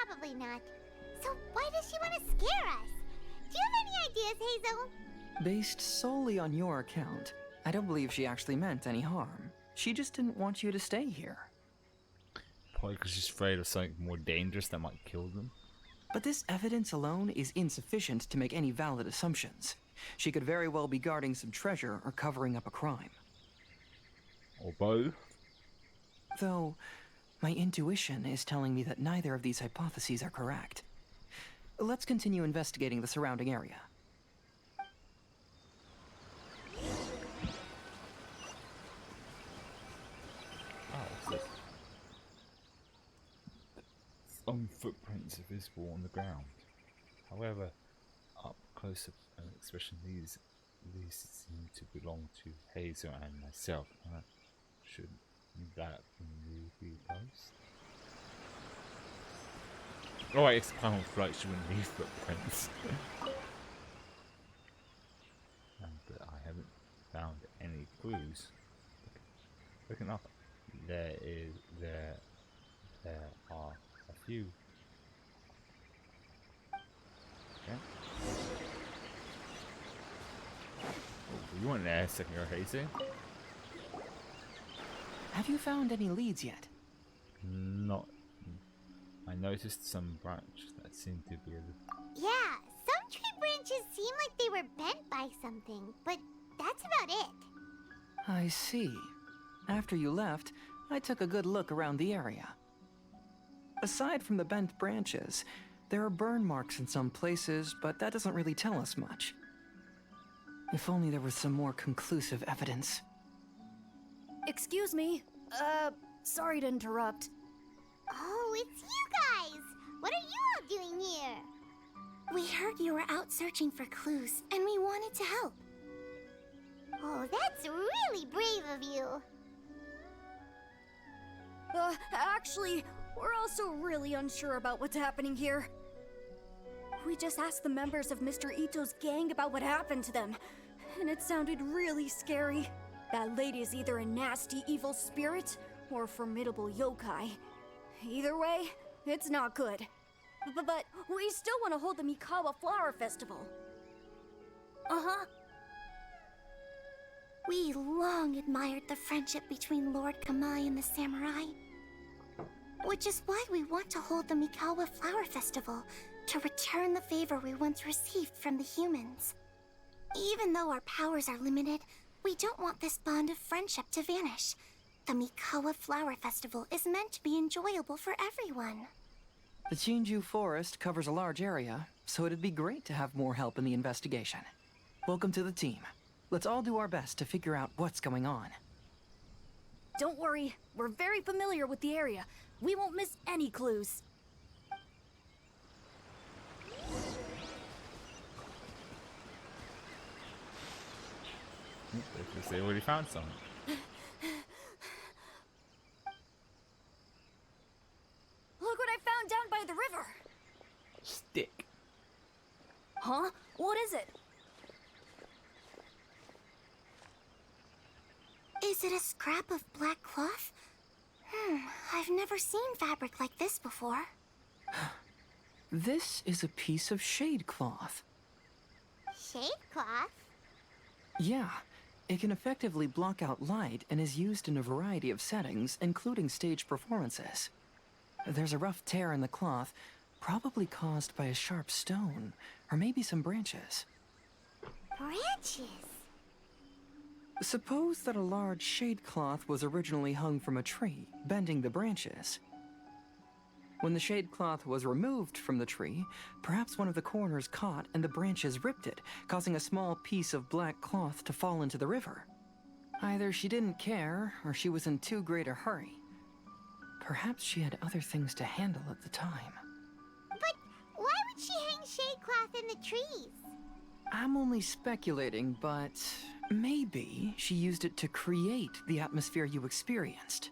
Probably not. So why does she want to scare us? Do you have any ideas, Hazel? Based solely on your account, I don't believe she actually meant any harm. She just didn't want you to stay here. Probably because she's afraid of something more dangerous that might kill them. But this evidence alone is insufficient to make any valid assumptions. She could very well be guarding some treasure or covering up a crime. Or both. Though, my intuition is telling me that neither of these hypotheses are correct. Let's continue investigating the surrounding area. Some footprints are visible on the ground. However, up close, especially these seem to belong to Hazel and myself. Should that be close? Oh, it's kind of like she wouldn't leave footprints. But I haven't found any clues. Looking up, there are a few. Okay. You weren't there a second ago, Hazy. Have you found any leads yet? Not. I noticed some branches that seem to be. Yeah, some tree branches seem like they were bent by something, but that's about it. I see. After you left, I took a good look around the area. Aside from the bent branches, there are burn marks in some places, but that doesn't really tell us much. If only there was some more conclusive evidence. Excuse me. Sorry to interrupt. Oh, it's you guys! What are you all doing here? We heard you were out searching for clues, and we wanted to help. Oh, that's really brave of you. Actually, we're also really unsure about what's happening here. We just asked the members of Mr. Ito's gang about what happened to them, and it sounded really scary. That lady is either a nasty evil spirit or a formidable yokai. Either way, it's not good. But we still want to hold the Mikawa Flower Festival. Uh-huh. We long admired the friendship between Lord Kamai and the samurai. Which is why we want to hold the Mikawa Flower Festival, to return the favor we once received from the humans. Even though our powers are limited, we don't want this bond of friendship to vanish. The Mikawa Flower Festival is meant to be enjoyable for everyone. The Chinju Forest covers a large area, so it'd be great to have more help in the investigation. Welcome to the team. Let's all do our best to figure out what's going on. Don't worry, we're very familiar with the area. We won't miss any clues. They already found some. Look what I found down by the river. Stick. Huh? What is it? Is it a scrap of black cloth? I've never seen fabric like this before. This is a piece of shade cloth. Shade cloth? Yeah, it can effectively block out light and is used in a variety of settings, including stage performances. There's a rough tear in the cloth, probably caused by a sharp stone, or maybe some branches. Branches? Suppose that a large shade cloth was originally hung from a tree, bending the branches. When the shade cloth was removed from the tree, perhaps one of the corners caught and the branches ripped it, causing a small piece of black cloth to fall into the river. Either she didn't care, or she was in too great a hurry. Perhaps she had other things to handle at the time. But why would she hang shade cloth in the trees? I'm only speculating, but maybe she used it to create the atmosphere you experienced.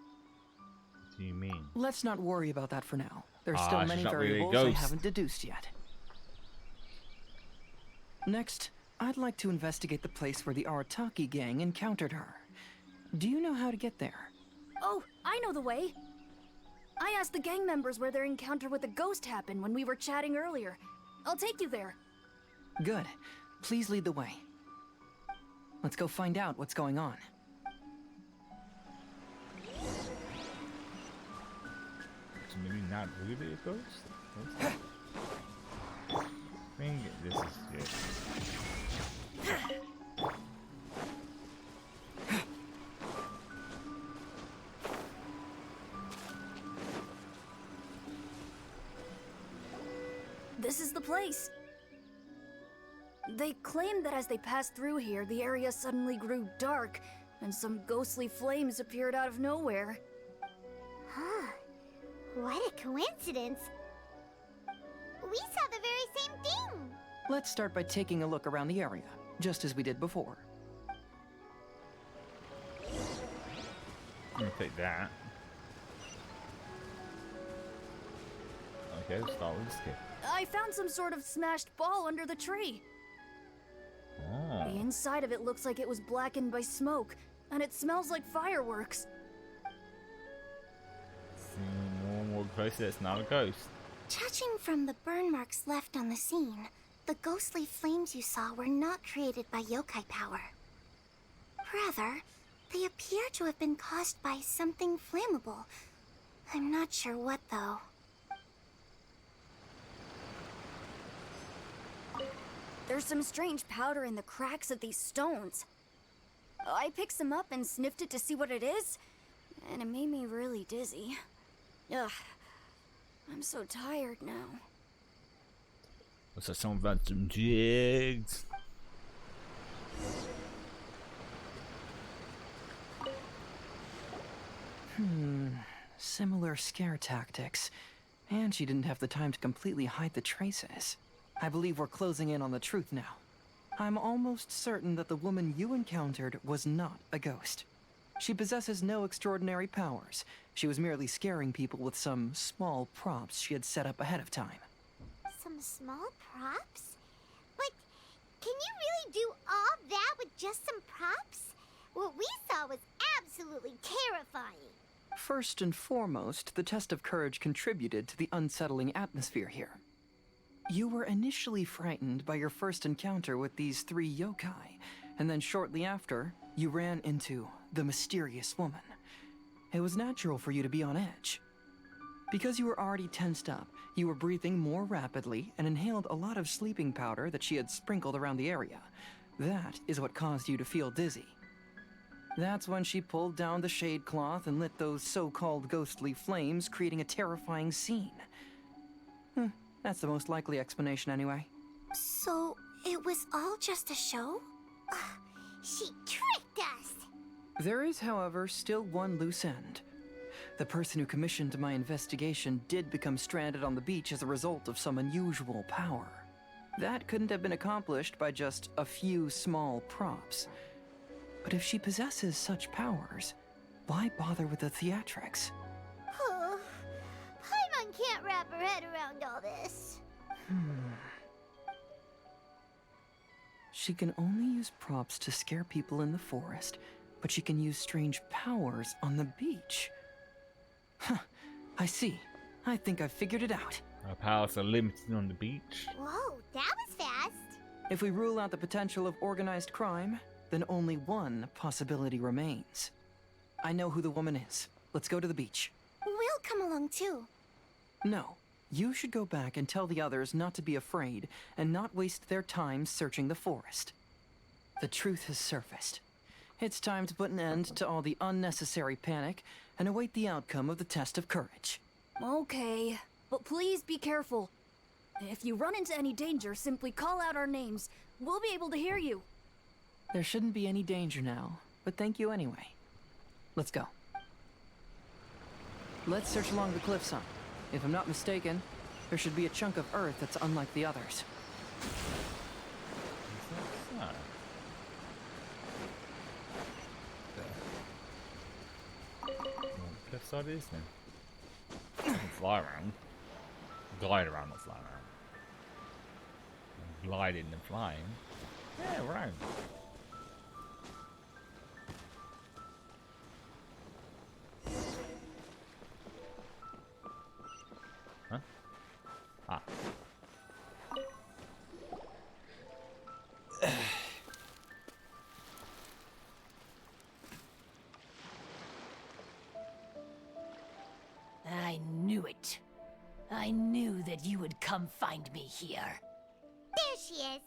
What do you mean? Let's not worry about that for now. There's still many variables I haven't deduced yet. Next, I'd like to investigate the place where the Arataki gang encountered her. Do you know how to get there? Oh, I know the way. I asked the gang members where their encounter with the ghost happened when we were chatting earlier. I'll take you there. Good. Please lead the way. Let's go find out what's going on. So maybe not really a ghost? I think this is good. This is the place. They claimed that as they passed through here, the area suddenly grew dark, and some ghostly flames appeared out of nowhere. Huh. What a coincidence. We saw the very same thing. Let's start by taking a look around the area, just as we did before. I'm gonna take that. Okay, let's start with the stick. I found some sort of smashed ball under the tree. Oh. Oh. The inside of it looks like it was blackened by smoke, and it smells like fireworks. More and more closer, it's not a ghost. Judging from the burn marks left on the scene, the ghostly flames you saw were not created by yokai power. Rather, they appear to have been caused by something flammable. I'm not sure what, though. There's some strange powder in the cracks of these stones. I picked some up and sniffed it to see what it is, and it made me really dizzy. Ugh. I'm so tired now. So someone found some jigs. Similar scare tactics. And she didn't have the time to completely hide the traces. I believe we're closing in on the truth now. I'm almost certain that the woman you encountered was not a ghost. She possesses no extraordinary powers. She was merely scaring people with some small props she had set up ahead of time. Some small props? But can you really do all that with just some props? What we saw was absolutely terrifying. First and foremost, the test of courage contributed to the unsettling atmosphere here. You were initially frightened by your first encounter with these 3 yokai, and then shortly after, you ran into the mysterious woman. It was natural for you to be on edge. Because you were already tensed up, you were breathing more rapidly and inhaled a lot of sleeping powder that she had sprinkled around the area. That is what caused you to feel dizzy. That's when she pulled down the shade cloth and lit those so-called ghostly flames, creating a terrifying scene. That's the most likely explanation anyway. So, it was all just a show? She tricked us! There is, however, still one loose end. The person who commissioned my investigation did become stranded on the beach as a result of some unusual power. That couldn't have been accomplished by just a few small props. But if she possesses such powers, why bother with the theatrics? Paimon can't wrap her head around all this. She can only use props to scare people in the forest, but she can use strange powers on the beach. I see. I think I've figured it out. Our powers are limited on the beach. Whoa, that was fast. If we rule out the potential of organized crime, then only one possibility remains. I know who the woman is. Let's go to the beach. We'll come along too. No. You should go back and tell the others not to be afraid and not waste their time searching the forest. The truth has surfaced. It's time to put an end to all the unnecessary panic and await the outcome of the test of courage. Okay, but please be careful. If you run into any danger, simply call out our names. We'll be able to hear you. There shouldn't be any danger now, but thank you anyway. Let's go. Let's search along the cliffside. If I'm not mistaken, there should be a chunk of earth that's unlike the others. Cliffside is then. Fly around. Glide around, not fly around. Gliding and flying. Yeah, right. Huh? Ah. I knew it. I knew that you would come find me here. There she is.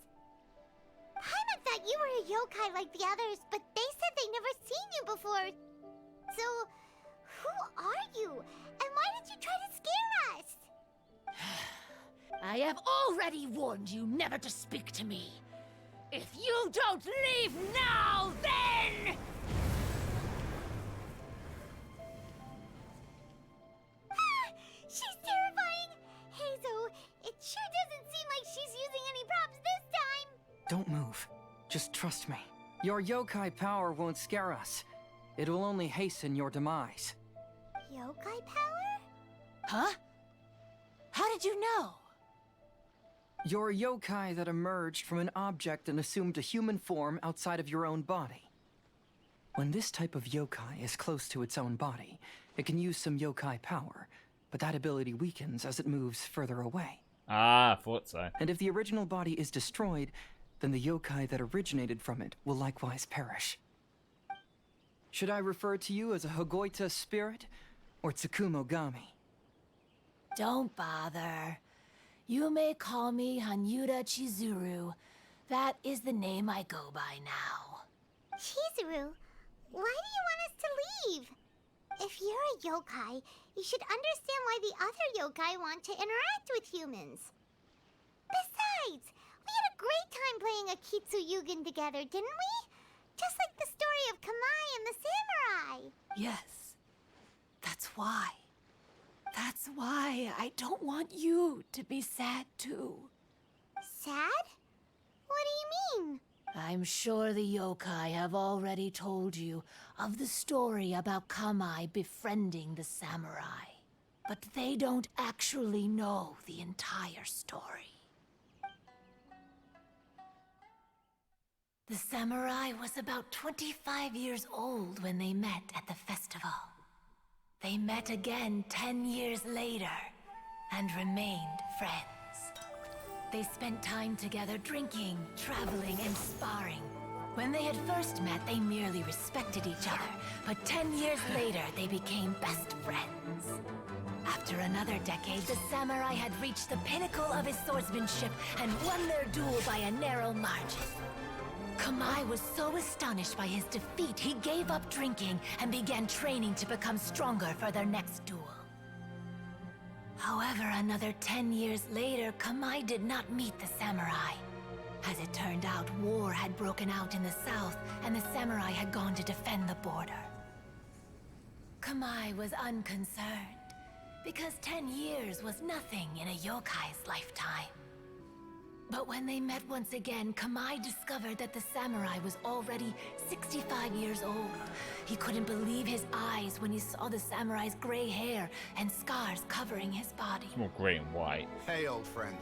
Paimon thought you were a yokai like the others, but they said they never seen you before. So, who are you? And why did you try to scare us? I have already warned you never to speak to me. If you don't leave now, then... She's terrifying! Hazel, it sure doesn't seem like she's using any props this time! Don't move. Just trust me. Your yokai power won't scare us. It will only hasten your demise. Yokai power? Huh? How did you know? You're a yokai that emerged from an object and assumed a human form outside of your own body. When this type of yokai is close to its own body, it can use some yokai power, but that ability weakens as it moves further away. Ah, I thought so. And if the original body is destroyed, then the yokai that originated from it will likewise perish. Should I refer to you as a Hagoita spirit or Tsukumogami? Don't bother. You may call me Hanyuda Chizuru. That is the name I go by now. Chizuru, why do you want us to leave? If you're a yokai, you should understand why the other yokai want to interact with humans. Besides, we had a great time playing a Kitsuyugen together, didn't we? Just like the story of Kamai and the samurai. Yes. That's why. That's why I don't want you to be sad too. Sad? What do you mean? I'm sure the yokai have already told you of the story about Kamai befriending the samurai. But they don't actually know the entire story. The samurai was about 25 years old when they met at the festival. They met again 10 years later and remained friends. They spent time together drinking, traveling, and sparring. When they had first met, they merely respected each other, but 10 years later, they became best friends. After another decade, the samurai had reached the pinnacle of his swordsmanship and won their duel by a narrow margin. Kamai was so astonished by his defeat, he gave up drinking and began training to become stronger for their next duel. However, another 10 years later, Kamai did not meet the samurai. As it turned out, war had broken out in the south, and the samurai had gone to defend the border. Kamai was unconcerned, because 10 years was nothing in a yokai's lifetime. But when they met once again, Kamai discovered that the samurai was already 65 years old. He couldn't believe his eyes when he saw the samurai's gray hair and scars covering his body. It's more grey and white. Hey, old friend.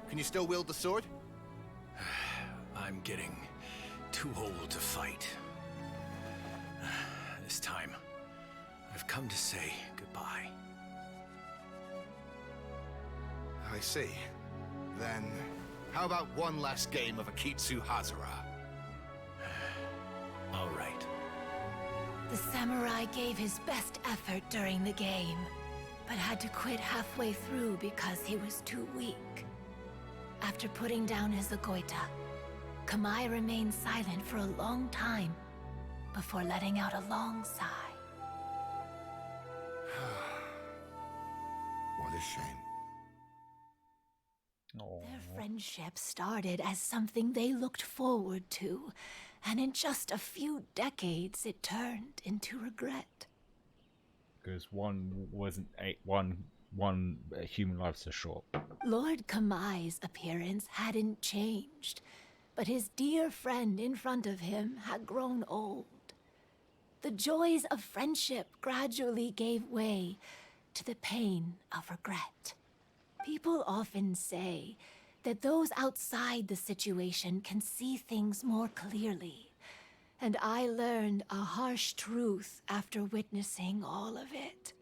Can you still wield the sword? I'm getting too old to fight. This time, I've come to say goodbye. I see. Then, how about one last game of Akitsu Hazara? All right. The samurai gave his best effort during the game, but had to quit halfway through because he was too weak. After putting down his Agoita, Kamai remained silent for a long time before letting out a long sigh. What a shame. Their friendship started as something they looked forward to, and in just a few decades it turned into regret. Because one human life's so short. Lord Kamai's appearance hadn't changed, but his dear friend in front of him had grown old. The joys of friendship gradually gave way to the pain of regret. People often say that those outside the situation can see things more clearly, and I learned a harsh truth after witnessing all of it.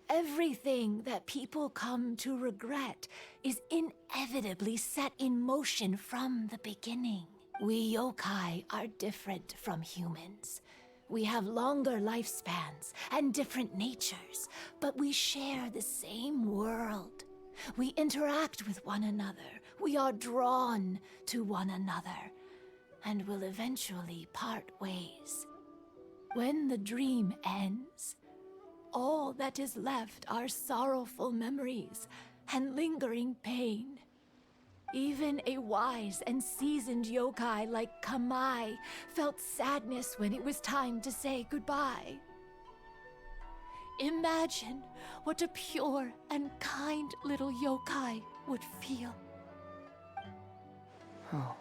Everything that people come to regret is inevitably set in motion from the beginning. We yokai are different from humans. We have longer lifespans and different natures, but we share the same world. We interact with one another, we are drawn to one another, and will eventually part ways. When the dream ends, all that is left are sorrowful memories and lingering pain. Even a wise and seasoned yokai like Kamai felt sadness when it was time to say goodbye. Imagine what a pure and kind little yokai would feel. Oh.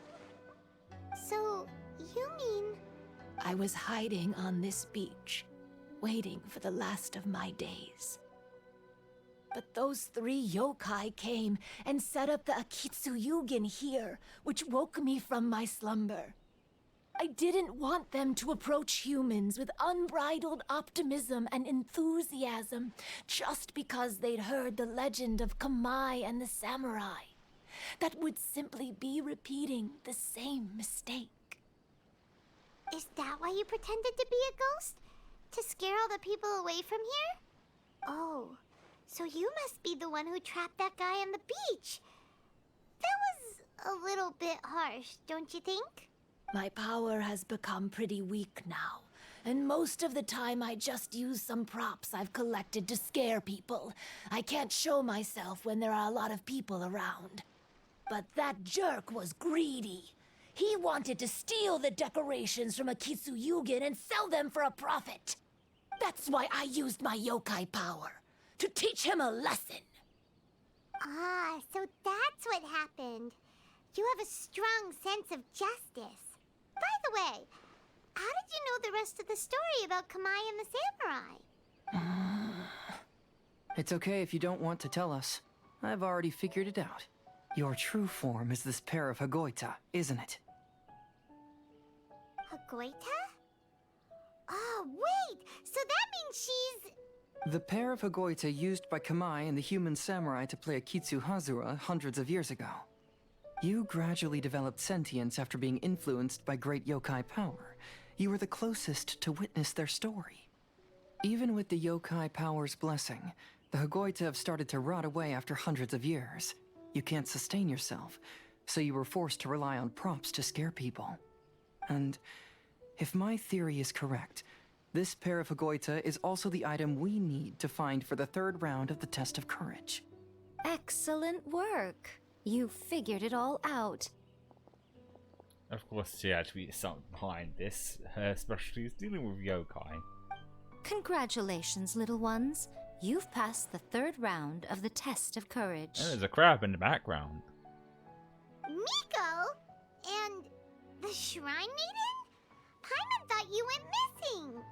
So, you mean... I was hiding on this beach, waiting for the last of my days. But those 3 yokai came and set up the Akitsuyugin here, which woke me from my slumber. I didn't want them to approach humans with unbridled optimism and enthusiasm just because they'd heard the legend of Kamai and the samurai. That would simply be repeating the same mistake. Is that why you pretended to be a ghost? To scare all the people away from here? Oh, so you must be the one who trapped that guy on the beach. That was a little bit harsh, don't you think? My power has become pretty weak now, and most of the time I just use some props I've collected to scare people. I can't show myself when there are a lot of people around. But that jerk was greedy. He wanted to steal the decorations from Akitsuyugin and sell them for a profit. That's why I used my yokai power, to teach him a lesson. Ah, so that's what happened. You have a strong sense of justice. By the way, how did you know the rest of the story about Kamai and the samurai? It's okay if you don't want to tell us. I've already figured it out. Your true form is this pair of Hagoita, isn't it? Hagoita? Oh, wait! So that means she's... The pair of Hagoita used by Kamai and the human samurai to play Akitsu Hazura hundreds of years ago. You gradually developed sentience after being influenced by great yokai power. You were the closest to witness their story. Even with the yokai power's blessing, the Hagoita have started to rot away after hundreds of years. You can't sustain yourself, so you were forced to rely on props to scare people. And if my theory is correct, this pair of Hagoita is also the item we need to find for the 3rd round of the test of courage. Excellent work. You figured it all out. Of course, she had to be something behind this. Her specialty is dealing with yokai. Congratulations, little ones. You've passed the 3rd round of the test of courage. And there's a crab in the background. Miko? And the Shrine Maiden? Paimon thought you went missing.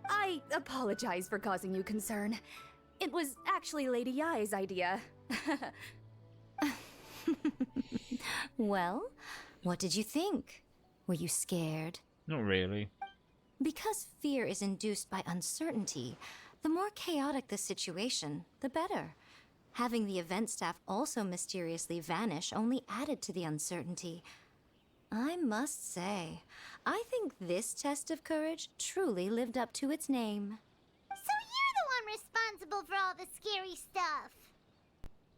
I apologize for causing you concern. It was actually Lady Yai's idea. Well, what did you think? Were you scared? Not really. Because fear is induced by uncertainty, the more chaotic the situation, the better. Having the event staff also mysteriously vanish only added to the uncertainty. I must say, I think this test of courage truly lived up to its name. So you're the one responsible for all the scary stuff.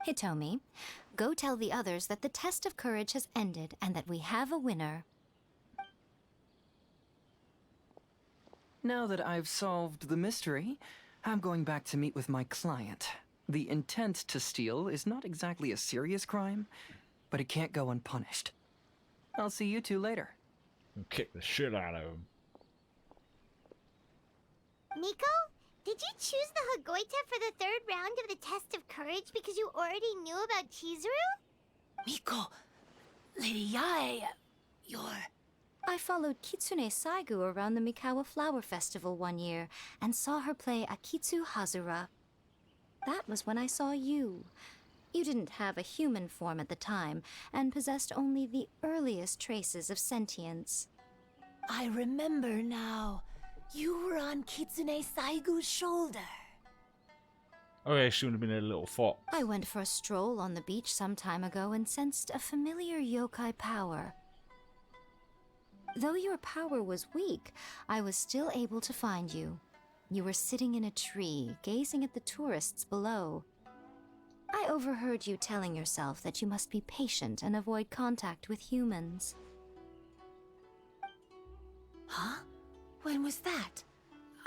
Hitomi, go tell the others that the test of courage has ended and that we have a winner. Now that I've solved the mystery, I'm going back to meet with my client. The intent to steal is not exactly a serious crime, but it can't go unpunished. I'll see you two later. Kick the shit out of him. Miko, did you choose the Hagoita for the 3rd round of the test of courage because you already knew about Chizuru? Miko, Lady Yai, you're... I followed Kitsune Saigu around the Mikawa Flower Festival one year and saw her play Akitsu Hazura. That was when I saw you. You didn't have a human form at the time and possessed only the earliest traces of sentience. I remember now. You were on Kitsune Saigu's shoulder. Okay, she would have been a little fox. I went for a stroll on the beach some time ago and sensed a familiar yokai power. Though your power was weak, I was still able to find you. You were sitting in a tree, gazing at the tourists below. I overheard you telling yourself that you must be patient and avoid contact with humans. Huh? When was that?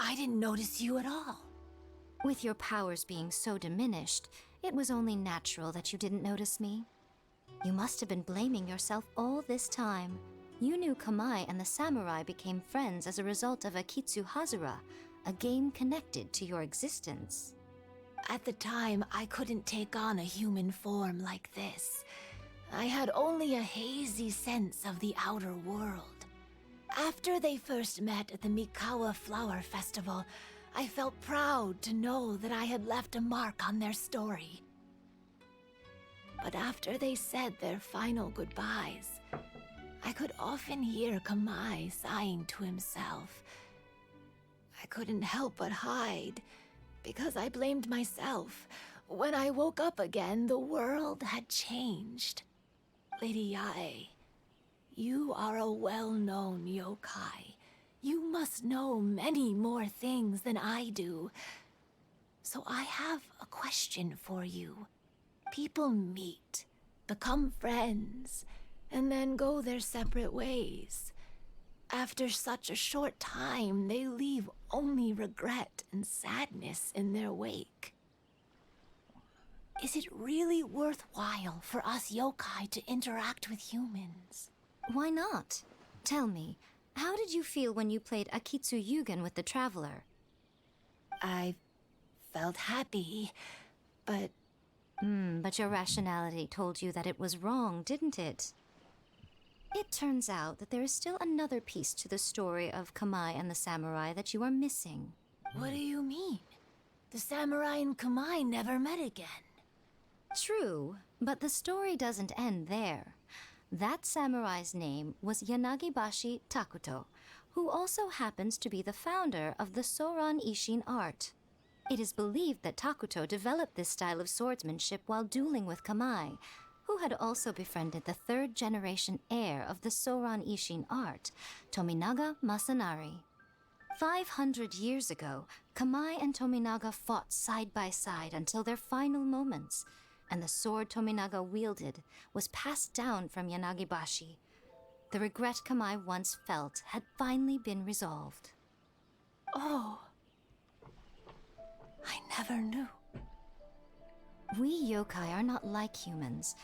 I didn't notice you at all. With your powers being so diminished, it was only natural that you didn't notice me. You must have been blaming yourself all this time. You knew Kamai and the samurai became friends as a result of Akitsu Hazura, a game connected to your existence. At the time, I couldn't take on a human form like this. I had only a hazy sense of the outer world. After they first met at the Mikawa Flower Festival, I felt proud to know that I had left a mark on their story. But after they said their final goodbyes, I could often hear Kamai sighing to himself. I couldn't help but hide, because I blamed myself. When I woke up again, the world had changed. Lady Yae, you are a well-known yokai. You must know many more things than I do. So I have a question for you. People meet, become friends, and then go their separate ways. After such a short time, they leave only regret and sadness in their wake. Is it really worthwhile for us yokai to interact with humans? Why not? Tell me, how did you feel when you played Akitsu Yugen with the Traveler? I felt happy, but... But your rationality told you that it was wrong, didn't it? It turns out that there is still another piece to the story of Kamai and the samurai that you are missing. What do you mean? The samurai and Kamai never met again. True, but the story doesn't end there. That samurai's name was Yanagibashi Takuto, who also happens to be the founder of the Soran Ishin art. It is believed that Takuto developed this style of swordsmanship while dueling with Kamai, who had also befriended the third-generation heir of the Soran Ishin art, Tominaga Masanari. 500 years ago, Kamai and Tominaga fought side by side until their final moments, and the sword Tominaga wielded was passed down from Yanagibashi. The regret Kamai once felt had finally been resolved. Oh. I never knew. We yokai are not like humans.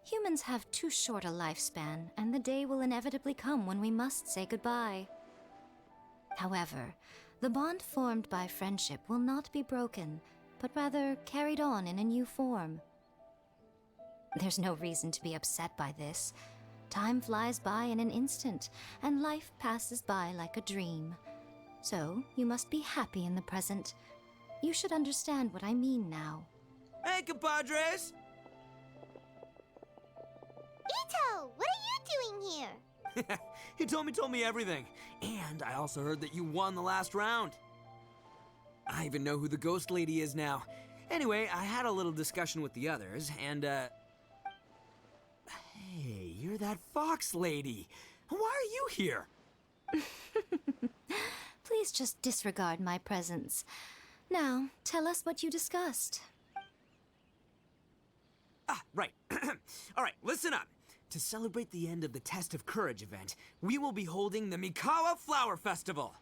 Humans have too short a lifespan, and the day will inevitably come when we must say goodbye. However, the bond formed by friendship will not be broken, but rather carried on in a new form. There's no reason to be upset by this. Time flies by in an instant, and life passes by like a dream. So, you must be happy in the present. You should understand what I mean now. Hey, compadres! Ito, what are you doing here? He told me everything. And I also heard that you won the last round. I even know who the ghost lady is now. Anyway, I had a little discussion with the others, and, Hey, you're that fox lady. Why are you here? Please just disregard my presence. Now, tell us what you discussed. Ah, right. All right, listen up. To celebrate the end of the Test of Courage event, we will be holding the Mikawa Flower Festival.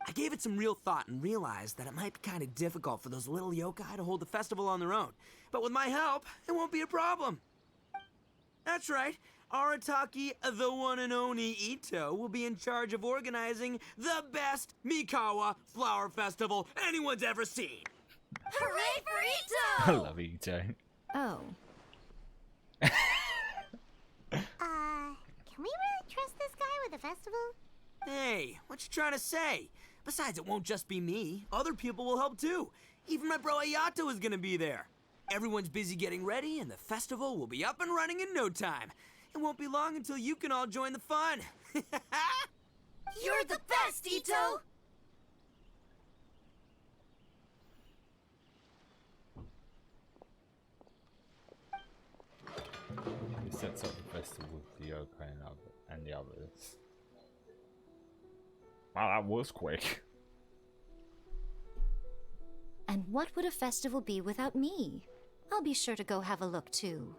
I gave it some real thought and realized that it might be kind of difficult for those little yokai to hold the festival on their own. But with my help, it won't be a problem. That's right. Arataki, the one and only Ito, will be in charge of organizing the best Mikawa Flower Festival anyone's ever seen. Hooray for Ito! I love Ito. Oh. Can we really trust this guy with the festival? Hey, what you trying to say? Besides, it won't just be me. Other people will help too. Even my bro Ayato is gonna be there. Everyone's busy getting ready, and the festival will be up and running in no time. It won't be long until you can all join the fun. You're the best, Ito! He sets up the festival with the yokai and the others. Wow, that was quick. And what would a festival be without me? I'll be sure to go have a look too.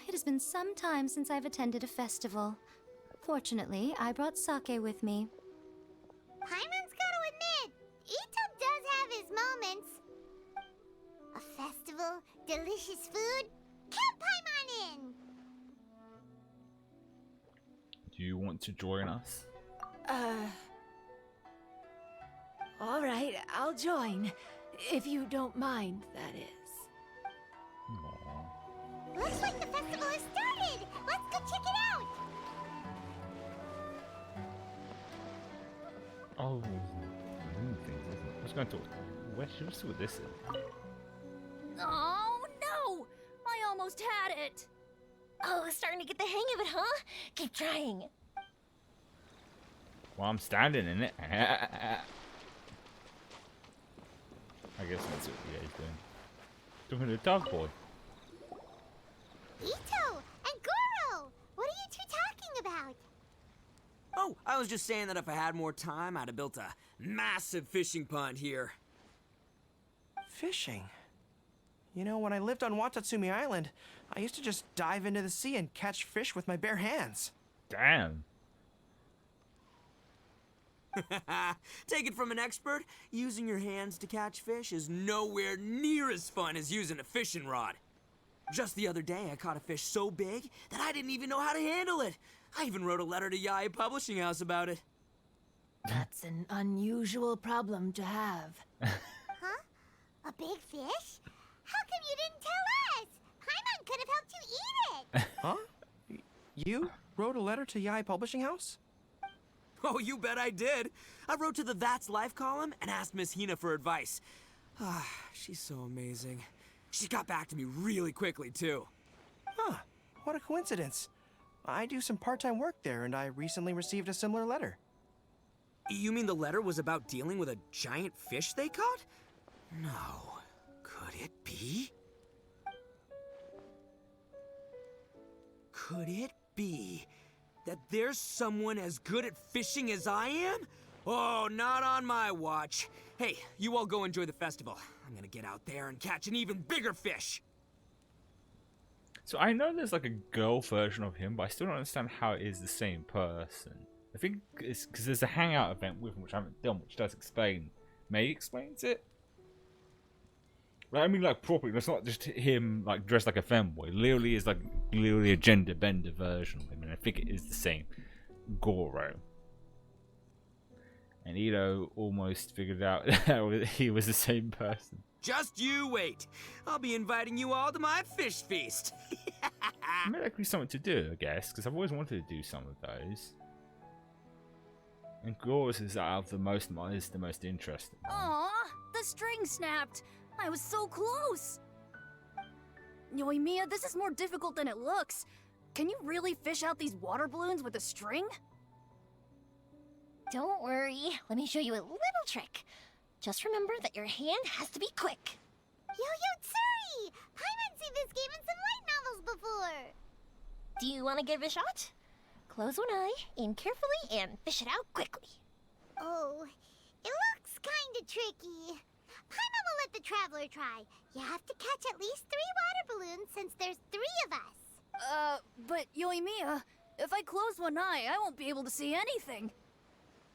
It has been some time since I've attended a festival. Fortunately, I brought sake with me. Paimon's gotta admit, Ito does have his moments. A festival, delicious food, count Paimon in! Do you want to join us? All right, I'll join. If you don't mind, that is. Aww. Looks like the festival has started! Let's go check it out! Let's go to where should we see what this is? Oh no! I almost had it! Oh, starting to get the hang of it, huh? Keep trying. Well, I'm standing in it. I guess that's what the he's doing. Talking to the dog boy. Ito and Goro! What are you two talking about? Oh, I was just saying that if I had more time, I'd have built a massive fishing pond here. Fishing? You know, when I lived on Watatsumi Island, I used to just dive into the sea and catch fish with my bare hands. Damn. Take it from an expert, using your hands to catch fish is nowhere near as fun as using a fishing rod. Just the other day, I caught a fish so big that I didn't even know how to handle it. I even wrote a letter to Yae Publishing House about it. That's an unusual problem to have. Huh? A big fish? How come you didn't tell us? Paimon could have helped you eat it. Huh? You wrote a letter to Yae Publishing House? Oh, you bet I did. I wrote to the That's Life column and asked Miss Hina for advice. Ah, she's so amazing. She got back to me really quickly, too. Huh. What a coincidence. I do some part-time work there, and I recently received a similar letter. You mean the letter was about dealing with a giant fish they caught? No. Could it be? Could it be that there's someone as good at fishing as I am? Oh, not on my watch. Hey, you all go enjoy the festival. I'm gonna get out there and catch an even bigger fish. So I know there's like a girl version of him, but I still don't understand how it is the same person. I think it's because there's a hangout event with him, which I haven't done, which does explain. May explains it. Like, I mean, like properly. It's not just him like dressed like a femboy. Literally is like literally a gender bender version of him, and I think it is the same Goro. And Ito almost figured out that he was the same person. Just you wait. I'll be inviting you all to my fish feast. It might actually be something to do, I guess, because I've always wanted to do some of those. And Goro's is out of the most is the most interesting. Aw, the string snapped. I was so close. Yoimiya, this is more difficult than it looks. Can you really fish out these water balloons with a string? Don't worry. Let me show you a little trick. Just remember that your hand has to be quick. Yo-Yo Tsuri! Paimon's seen this game in some light novels before. Do you want to give it a shot? Close one eye, aim carefully, and fish it out quickly. Oh, it looks kinda tricky. Paimon will let the traveler try. You have to catch at least 3 water balloons since there's 3 of us. But Yoimiya, if I close one eye, I won't be able to see anything.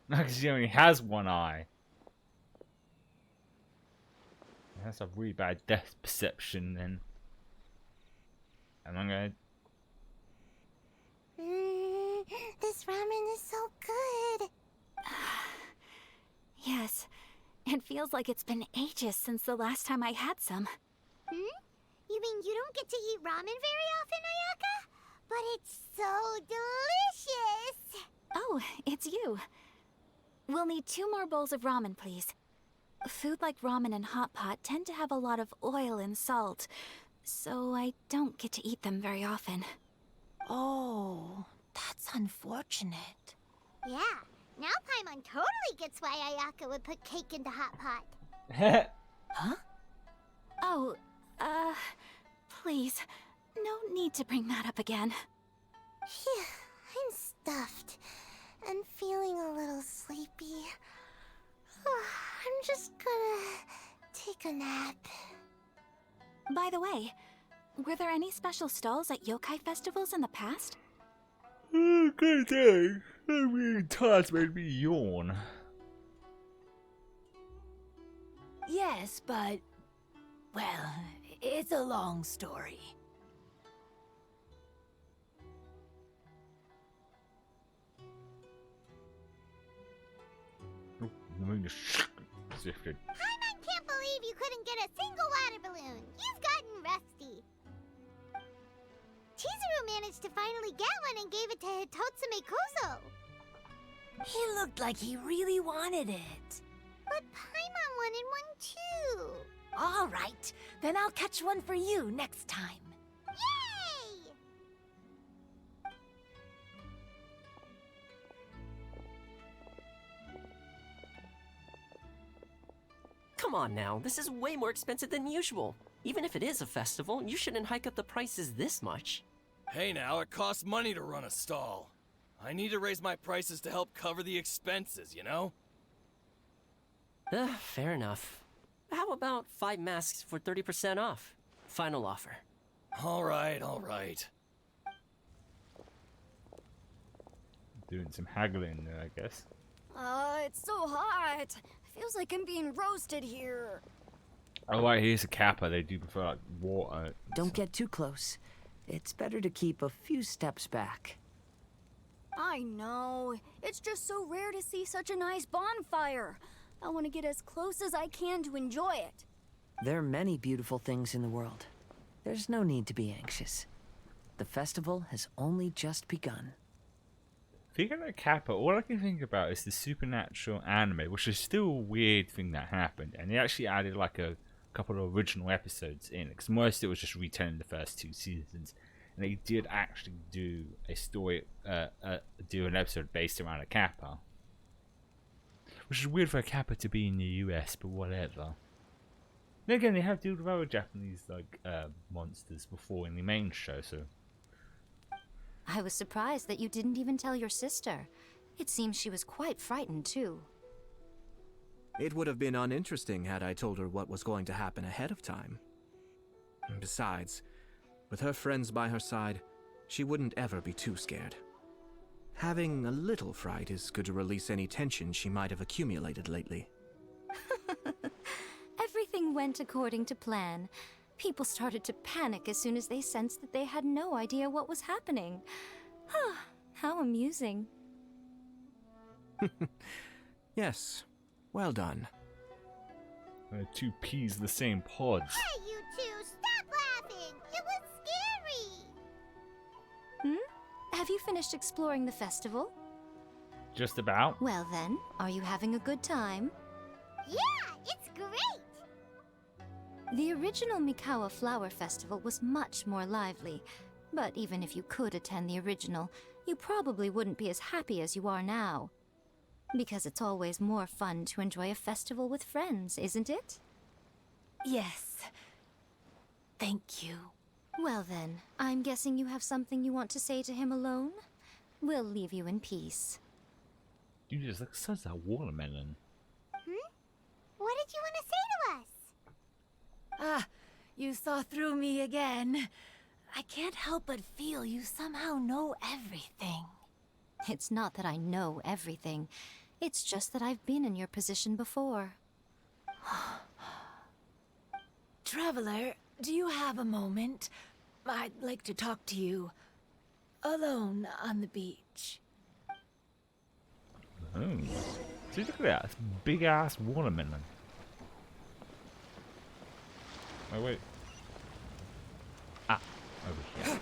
No, because he only has one eye. That's a really bad depth perception then. And I'm gonna... This ramen is so good. Yes, it feels like it's been ages since the last time I had some. You mean you don't get to eat ramen very often, Ayaka? But it's so delicious. Oh, it's you. We'll need 2 more bowls of ramen, please. Food like ramen and hot pot tend to have a lot of oil and salt, so I don't get to eat them very often. Oh, that's unfortunate. Yeah, now Paimon totally gets why Ayaka would put cake into hot pot. Huh? Oh, please, no need to bring that up again. Phew, I'm stuffed and feeling a little sleepy. I'm just gonna take a nap. By the way, were there any special stalls at yokai festivals in the past? Good day. I'm really tired, made me yawn. Yes, but... well, it's a long story. The moon just shifted. Paimon can't believe you couldn't get a single water balloon. You've gotten rusty. Chizuru managed to finally get one and gave it to Hitotsume Kozo. He looked like he really wanted it. But Paimon wanted one too. All right, then I'll catch one for you next time. Yay! Come on now, this is way more expensive than usual. Even if it is a festival, you shouldn't hike up the prices this much. Hey now, it costs money to run a stall. I need to raise my prices to help cover the expenses, you know? Fair enough. How about 5 masks for 30% off? Final offer. Alright, alright. Doing some haggling there, I guess. It's so hot. Feels like I'm being roasted here. Oh, right, here's a kappa. They do prefer like water. Don't get too close. It's better to keep a few steps back. I know. It's just so rare to see such a nice bonfire. I want to get as close as I can to enjoy it. There are many beautiful things in the world. There's no need to be anxious. The festival has only just begun. Thinking of Kappa, all I can think about is the Supernatural anime, which is still a weird thing that happened, and they actually added like a couple of original episodes in, because most of it was just retelling the first 2 seasons, and they did actually do a story, do an episode based around a Kappa, which is weird for a Kappa to be in the US, but whatever. Then again, they have dealt with other Japanese like monsters before in the main show, so. I was surprised that you didn't even tell your sister. It seems she was quite frightened, too. It would have been uninteresting had I told her what was going to happen ahead of time. Besides, with her friends by her side, she wouldn't ever be too scared. Having a little fright is good to release any tension she might have accumulated lately. Everything went according to plan. People started to panic as soon as they sensed that they had no idea what was happening. How amusing. Yes, well done. 2 peas in the same pods. Hey, you two, stop laughing! It was scary! Have you finished exploring the festival? Just about. Well then, are you having a good time? Yeah, it's great! The original Mikawa Flower Festival was much more lively, but even if you could attend the original, you probably wouldn't be as happy as you are now. Because it's always more fun to enjoy a festival with friends, isn't it? Yes. Thank you. Well then, I'm guessing you have something you want to say to him alone? We'll leave you in peace. You just look such a watermelon. What did you want to say to us? You saw through me again. I can't help but feel you somehow know everything. It's not that I know everything. It's just that I've been in your position before. Traveler, do you have a moment? I'd like to talk to you. Alone on the beach. Oh. See, look at that. It's big ass watermelon. Oh, wait. Ah, over here.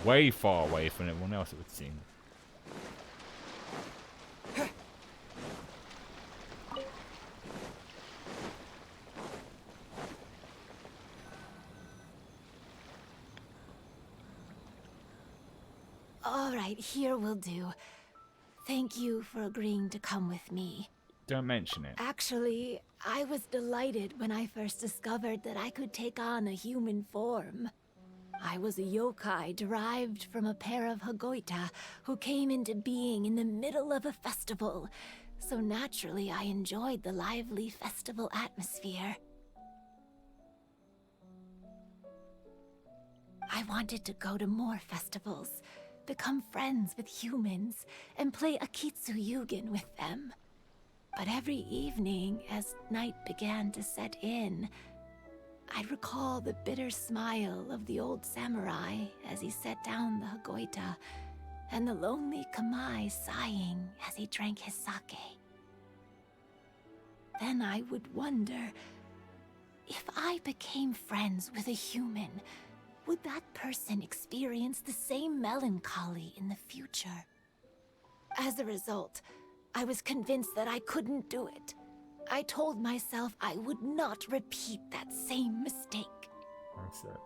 Way far away from everyone else, it would seem. All right, here will do. Thank you for agreeing to come with me. Don't mention it. Actually, I was delighted when I first discovered that I could take on a human form. I was a yokai derived from a pair of Hagoita who came into being in the middle of a festival, so naturally I enjoyed the lively festival atmosphere. I wanted to go to more festivals, become friends with humans, and play Akitsu Yugen with them. But every evening, as night began to set in, I'd recall the bitter smile of the old samurai as he set down the Hagoita, and the lonely Kamae sighing as he drank his sake. Then I would wonder, if I became friends with a human, would that person experience the same melancholy in the future? As a result, I was convinced that I couldn't do it. I told myself I would not repeat that same mistake. That's it.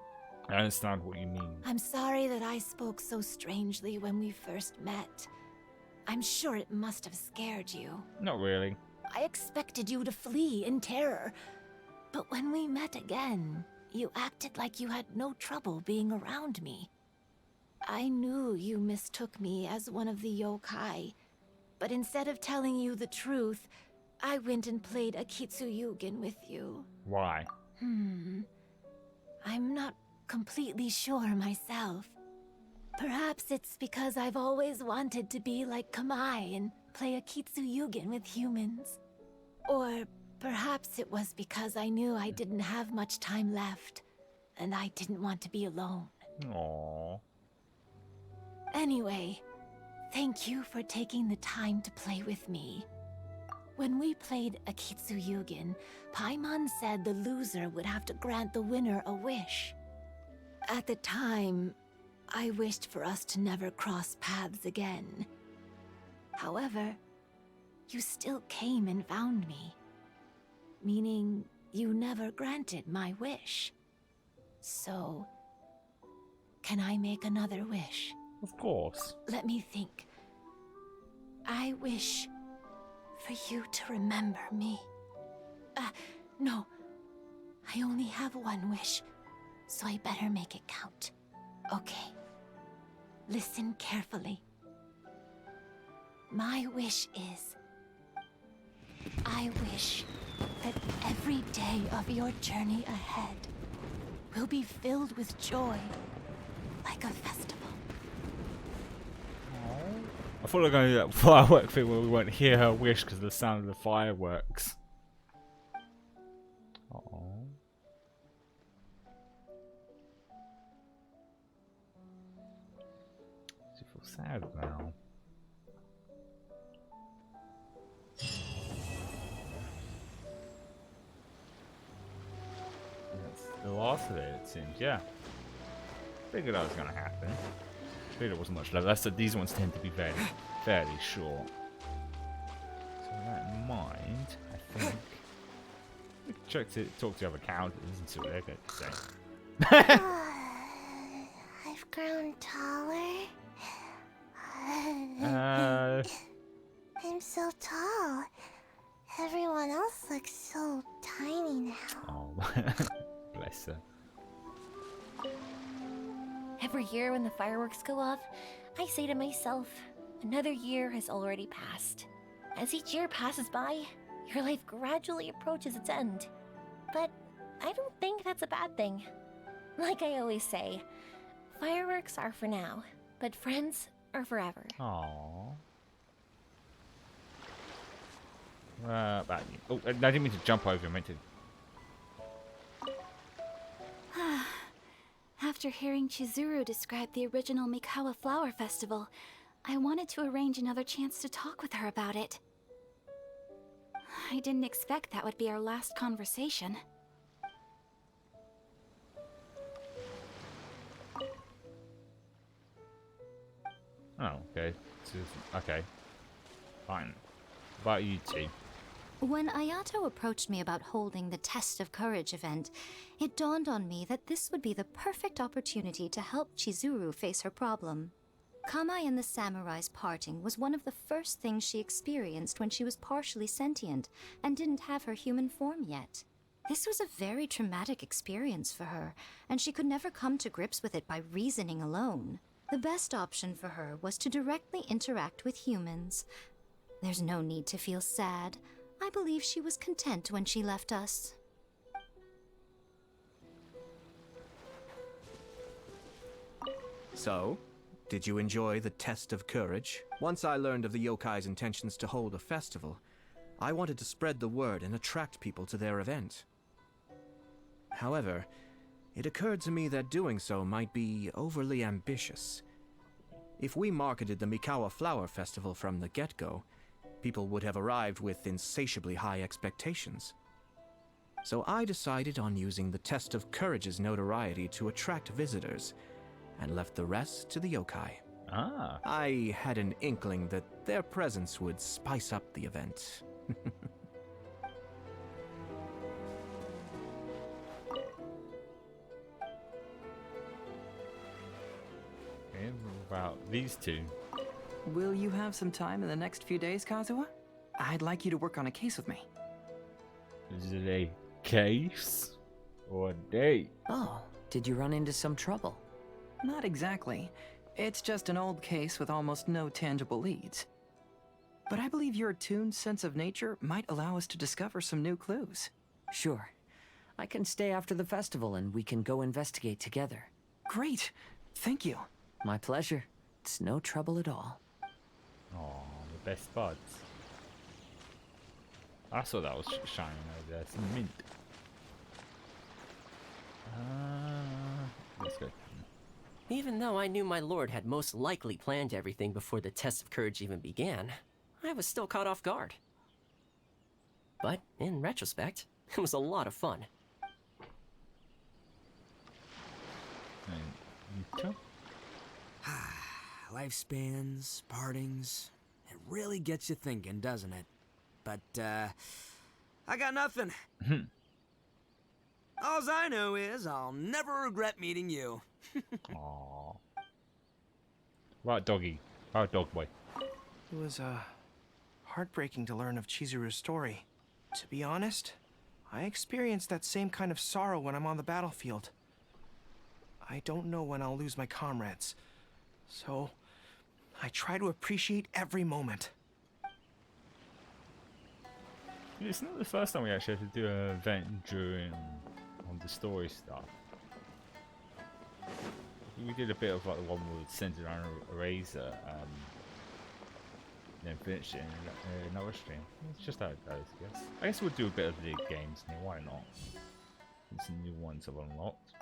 I understand what you mean. I'm sorry that I spoke so strangely when we first met. I'm sure it must have scared you. Not really. I expected you to flee in terror. But when we met again, you acted like you had no trouble being around me. I knew you mistook me as one of the yokai, but instead of telling you the truth, I went and played a Kitsuyugen with you. Why? I'm not completely sure myself. Perhaps it's because I've always wanted to be like Kamai and play a Kitsuyugen with humans. Or perhaps it was because I knew I didn't have much time left, and I didn't want to be alone. Aww. Anyway, thank you for taking the time to play with me. When we played a Kitsuyugen, Paimon said the loser would have to grant the winner a wish. At the time, I wished for us to never cross paths again. However, you still came and found me, meaning you never granted my wish. So, can I make another wish? Of course. Let me think. I wish for you to remember me. No. I only have one wish, so I better make it count. Okay. Listen carefully. My wish is, I wish that every day of your journey ahead will be filled with joy, like a festival. I thought we were going to do that firework thing where we won't hear her wish because of the sound of the fireworks. Aww. She feels sad now. That's the last of it seems, yeah. Figured that was going to happen. Figured it wasn't much left. That's that these ones tend to be fairly short. So with that in mind, I think we can talk to the other characters and see what they're going to say. I've grown taller. I'm so tall. Everyone else looks so tiny now. Oh, bless her. Every year when the fireworks go off, I say to myself, another year has already passed. As each year passes by, your life gradually approaches its end. But I don't think that's a bad thing. Like I always say, fireworks are for now, but friends are forever. Aww. About you. Oh, I didn't mean to jump over. I meant to. After hearing Chizuru describe the original Mikawa Flower Festival, I wanted to arrange another chance to talk with her about it. I didn't expect that would be our last conversation. Oh, okay. Okay. Fine. About you two. When Ayato approached me about holding the Test of Courage event, it dawned on me that this would be the perfect opportunity to help Chizuru face her problem. Kamai and the samurai's parting was one of the first things she experienced when she was partially sentient and didn't have her human form yet. This was a very traumatic experience for her, and she could never come to grips with it by reasoning alone. The best option for her was to directly interact with humans. There's no need to feel sad. I believe she was content when she left us. So, did you enjoy the Test of Courage? Once I learned of the yokai's intentions to hold a festival, I wanted to spread the word and attract people to their event. However, it occurred to me that doing so might be overly ambitious. If we marketed the Mikawa Flower Festival from the get-go, people would have arrived with insatiably high expectations. So I decided on using the Test of Courage's notoriety to attract visitors, and left the rest to the yokai. Ah. I had an inkling that Their presence would spice up the event. And what about these two? Will you have some time in the next few days, Kazuha? I'd like you to work on a case with me. Is it a case or a date? Oh, did you run into some trouble? Not exactly. It's just an old case with almost no tangible leads. But I believe your attuned sense of nature might allow us to discover some new clues. Sure. I can stay after the festival and we can go investigate together. Great. Thank you. My pleasure. It's no trouble at all. Oh, the best buds. I saw that was shining over there. Some mint. Let's go. Even though I knew my lord had most likely planned everything before the test of courage even began, I was still caught off guard. But in retrospect, it was a lot of fun. Lifespans, partings, it really gets you thinking, doesn't it? But, I got nothing. Alls I know is I'll never regret meeting you. Aww. Right, doggy. Right, dog boy. It was, heartbreaking to learn of Chizuru's story. To be honest, I experienced that same kind of sorrow when I'm on the battlefield. I don't know when I'll lose my comrades, so I try to appreciate every moment. It's not the first time we actually had to do an event during on the story stuff. We did a bit of like the one with centered on a razor, then finished it in another stream. It's just how it goes, I guess. I guess we'll do a bit of the games now, why not? Some new ones have unlocked.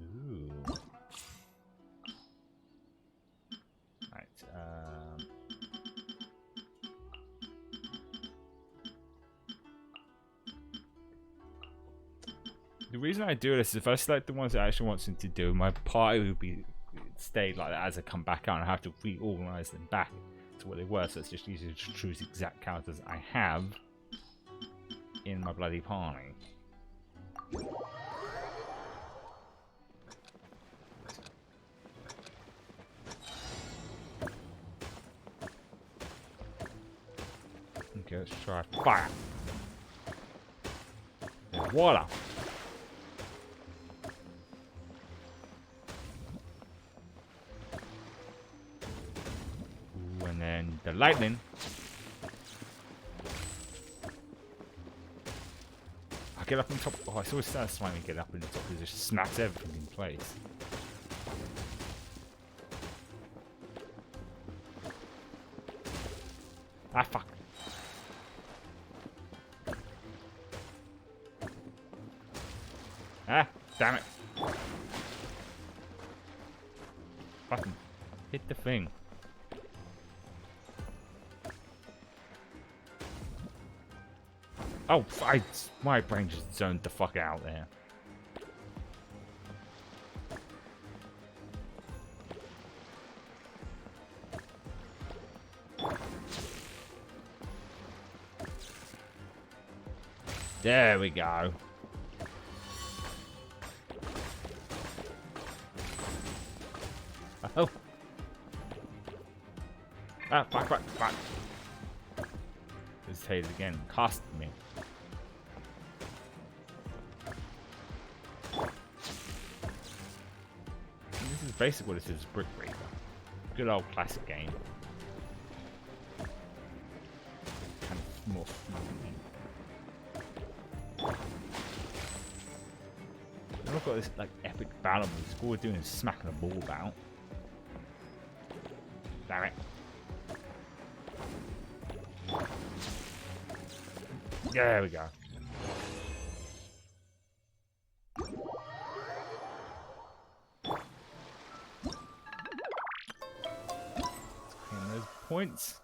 Ooh. Right, the reason I do this is if I select the ones that I actually want to do, my party would be stayed like that as I come back out and I have to reorganize them back to what they were, so it's just easier to choose exact characters I have in my bloody party. Okay, let's try fire. There's water. Ooh, and then the lightning. I get up on top. Oh, it's always satisfying to get up on the top because it just smacks everything in place. Ah, fuck. Ah, damn it. Fucking hit the thing. Oh, my brain just zoned the fuck out there. There we go. Oh. Ah, fuck. Let's say it again. Cost me. This is basically what this is, Brick Breaker. Good old classic game. Kind of more fun. Then I've got this like epic battle move. All we're doing is smacking a ball about. Damn it. There we go. And those points.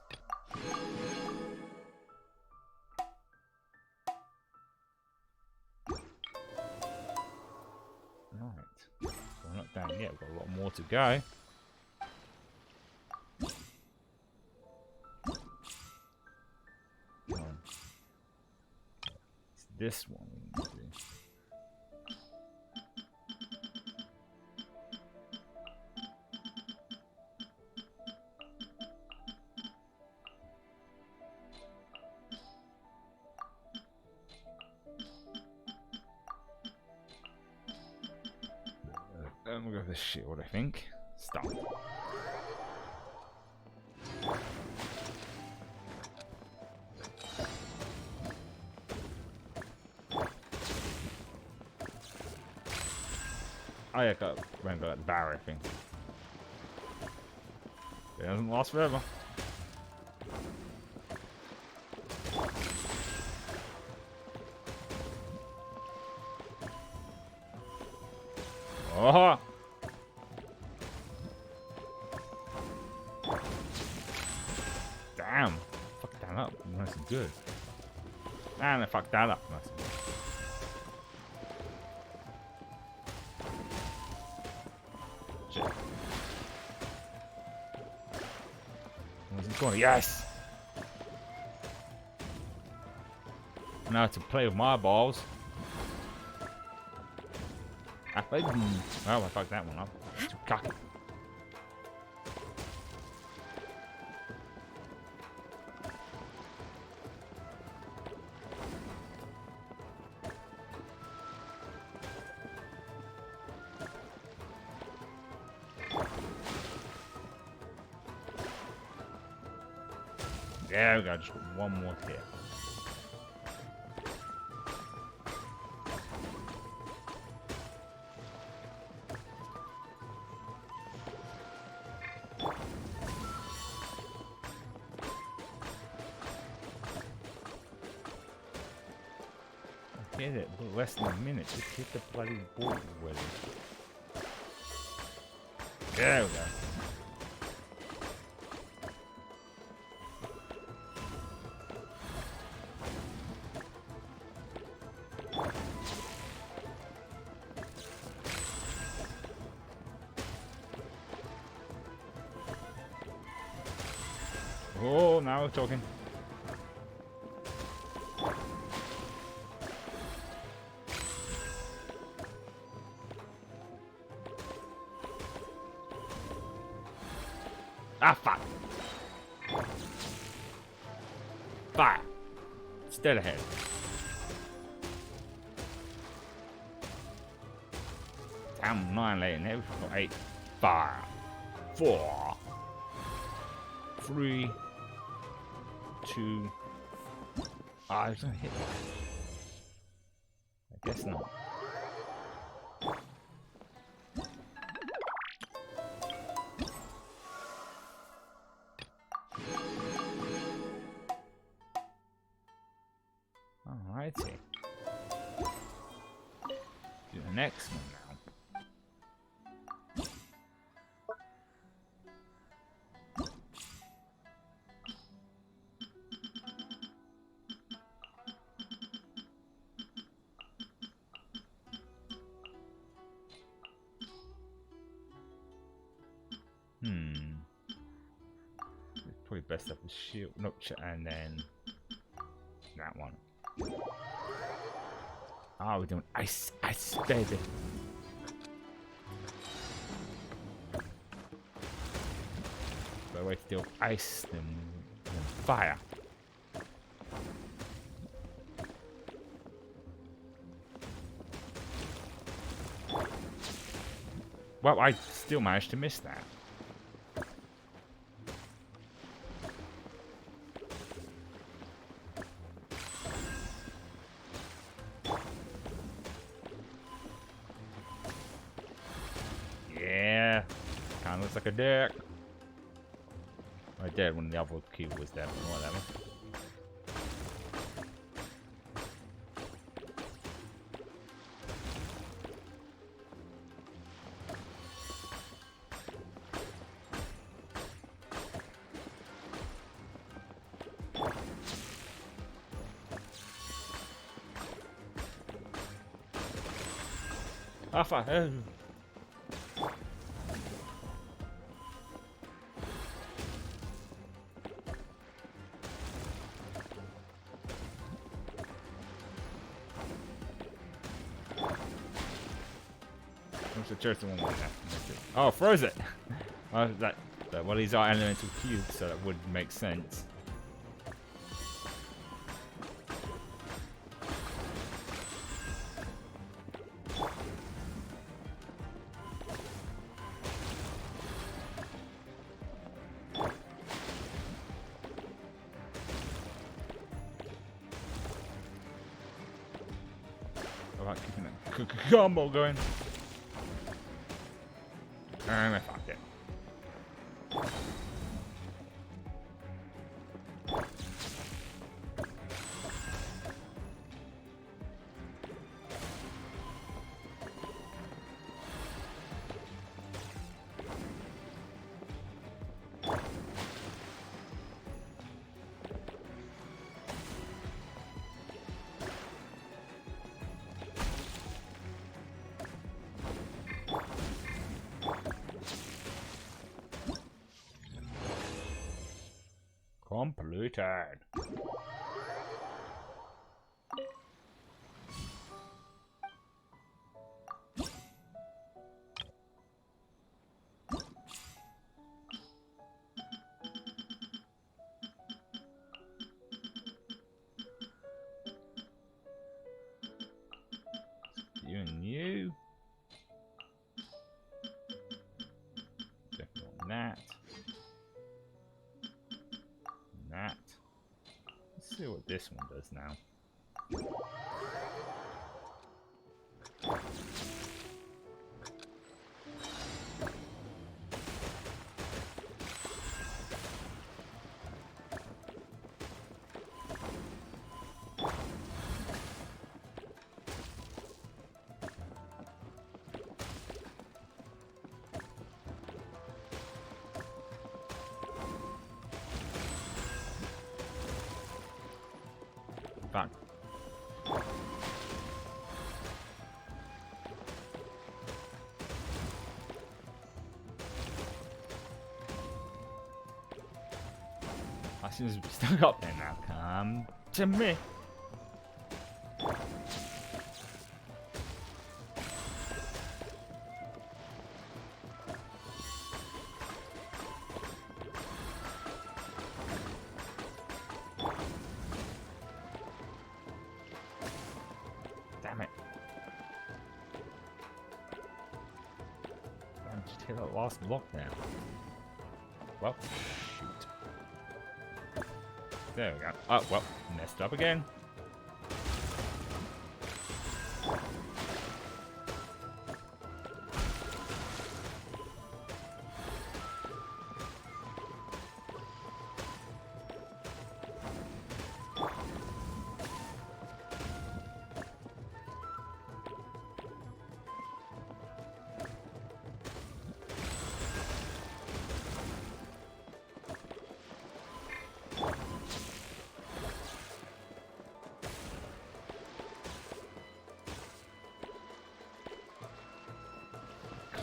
Right. We're not down yet. We've got a lot more to go. this one. Let's see. I'm gonna go for the shield, I think. Stop. Oh yeah, we haven't got that barrier thing. It doesn't last forever. Oh! Damn! Fuck that up. Nice and good. And I fucked that up. Nice and good. Shit. Where's it going? Yes! Now to play with my balls. Oh, I fucked that one up. Too cocky. There we go, just one more hit. Hit it, but less than a minute. Just hit the bloody ball with it. There we go. Oh, now we're talking. Ah, fuck. Fire. Still ahead. I'm annihilating everything. 8, 5, 4, 3, 2. I was gonna hit that. I guess not. Alrighty. Do the next one now. It's probably best up the shield, and then that one. Oh, we're doing ice, baby. Better way to deal with ice than fire. Well, I still managed to miss that. Yeah, kind of looks like a dick. I did when the other cube was there, but whatever. Ah, fuck. What's the chosen one? Oh, froze it! Well, well, these are elemental cubes, so that would make sense. About keeping that combo going. I fucked it. Completed. You and you. Definitely on that. That. Let's see what this one does now. Back. I seem to be stuck up there now. Come to me. Damn it. Damn, just hit that last block now. Well, shoot. There we go. Oh, well, messed up again.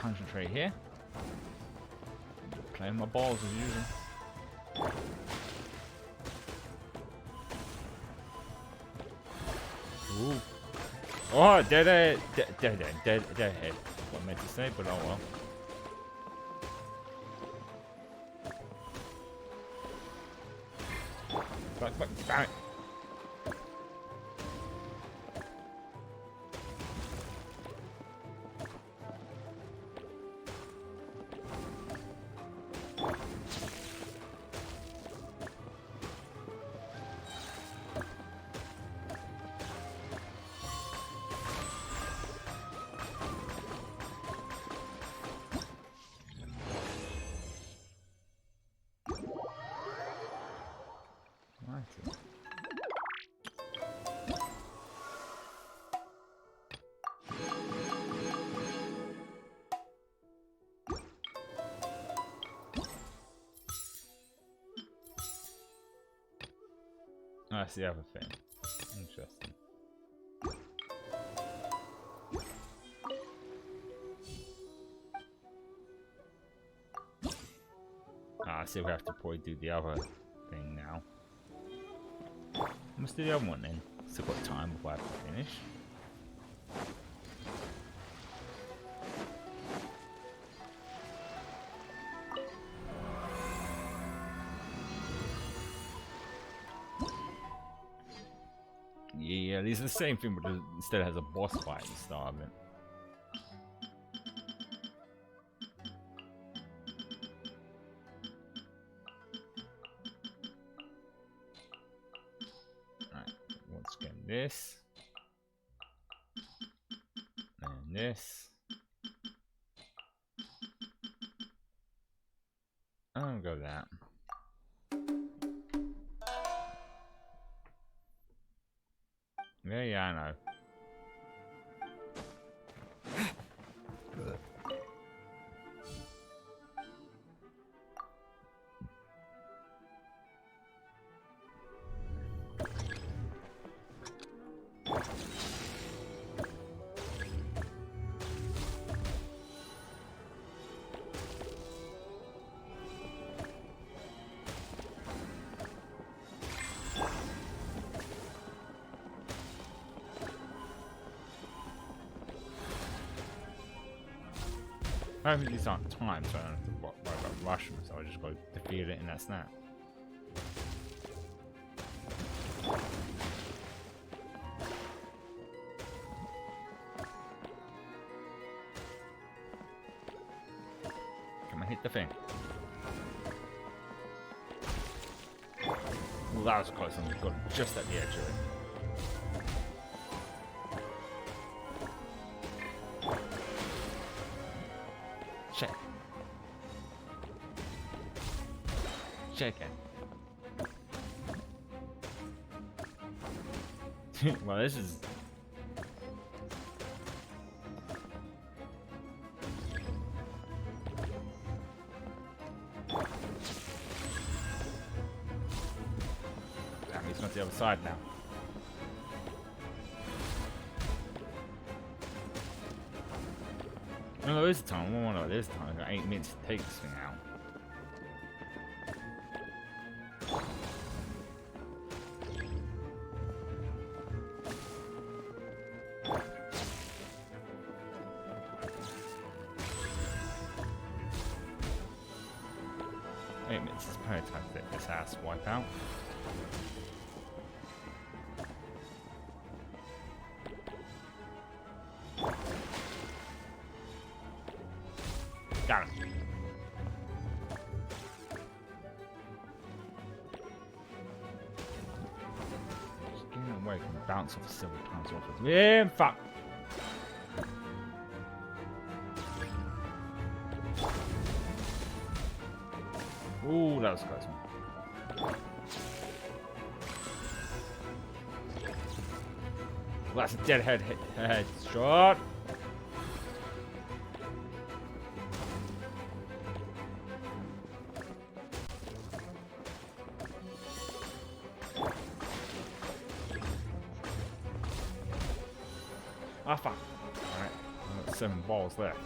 Concentrate here. Playing my balls as usual. Ooh. Oh, dead. What I meant to say, but oh well. Back, damn it. That's the other thing. Interesting. I see we have to probably do the other thing now. Let's do the other one then. Still got time before I have to finish. it's the same thing, but instead it has a boss fight at the start of it. Alright, once again, this. And this. I'll go that. Yeah, I know. I think these aren't timed, so I don't have to worry about rushing, so I just got to defeat it in that snap. Come on, hit the thing. Well, that was close, and we got just at the edge of it. Chicken. Well, this is. Damn, he's on the other side now. No, there is a time. No, there is a time. I've got 8 minutes to take this thing out. It's probably time to let this ass wipe out. Got him. Just getting away from bounce off several times off of him. Fuck. Ooh, that was a close one. Well, that's a dead head shot. Ah, fuck. Alright, I've got 7 balls left.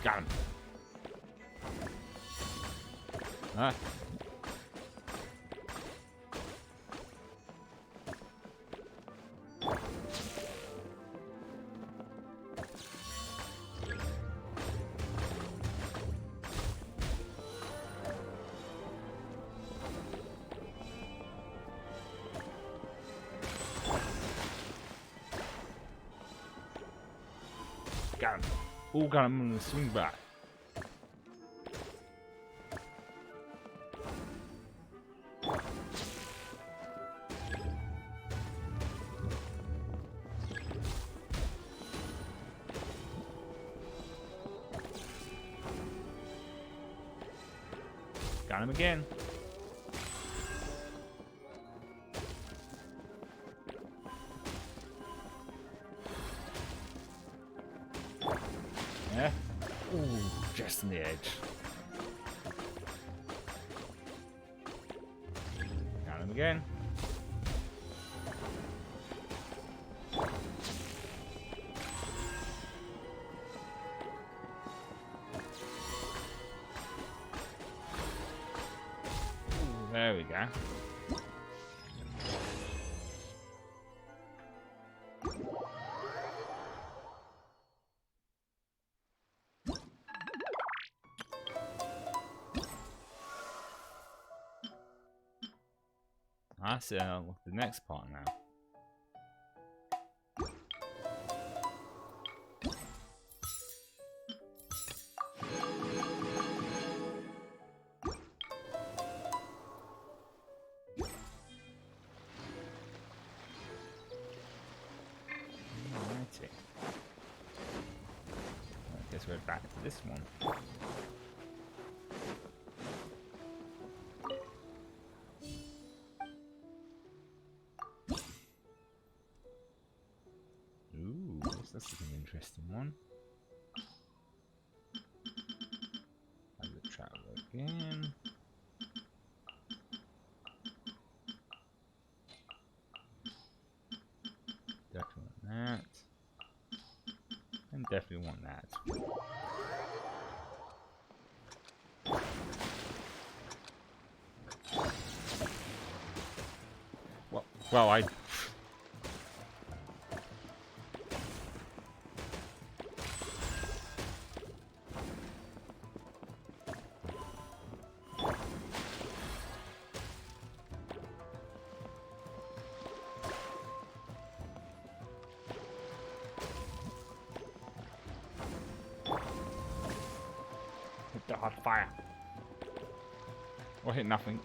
Got him. Huh? Got him. Ooh, got him on the swing back. Got him again. Yeah. Ooh, just on the edge. Got him again. go. I see the next part now. Alrighty. I guess we're back to this one. Ooh, that's an interesting one. Have the travel again. Definitely want that. And definitely want that. Well, I... the hot fire. Or hit nothing.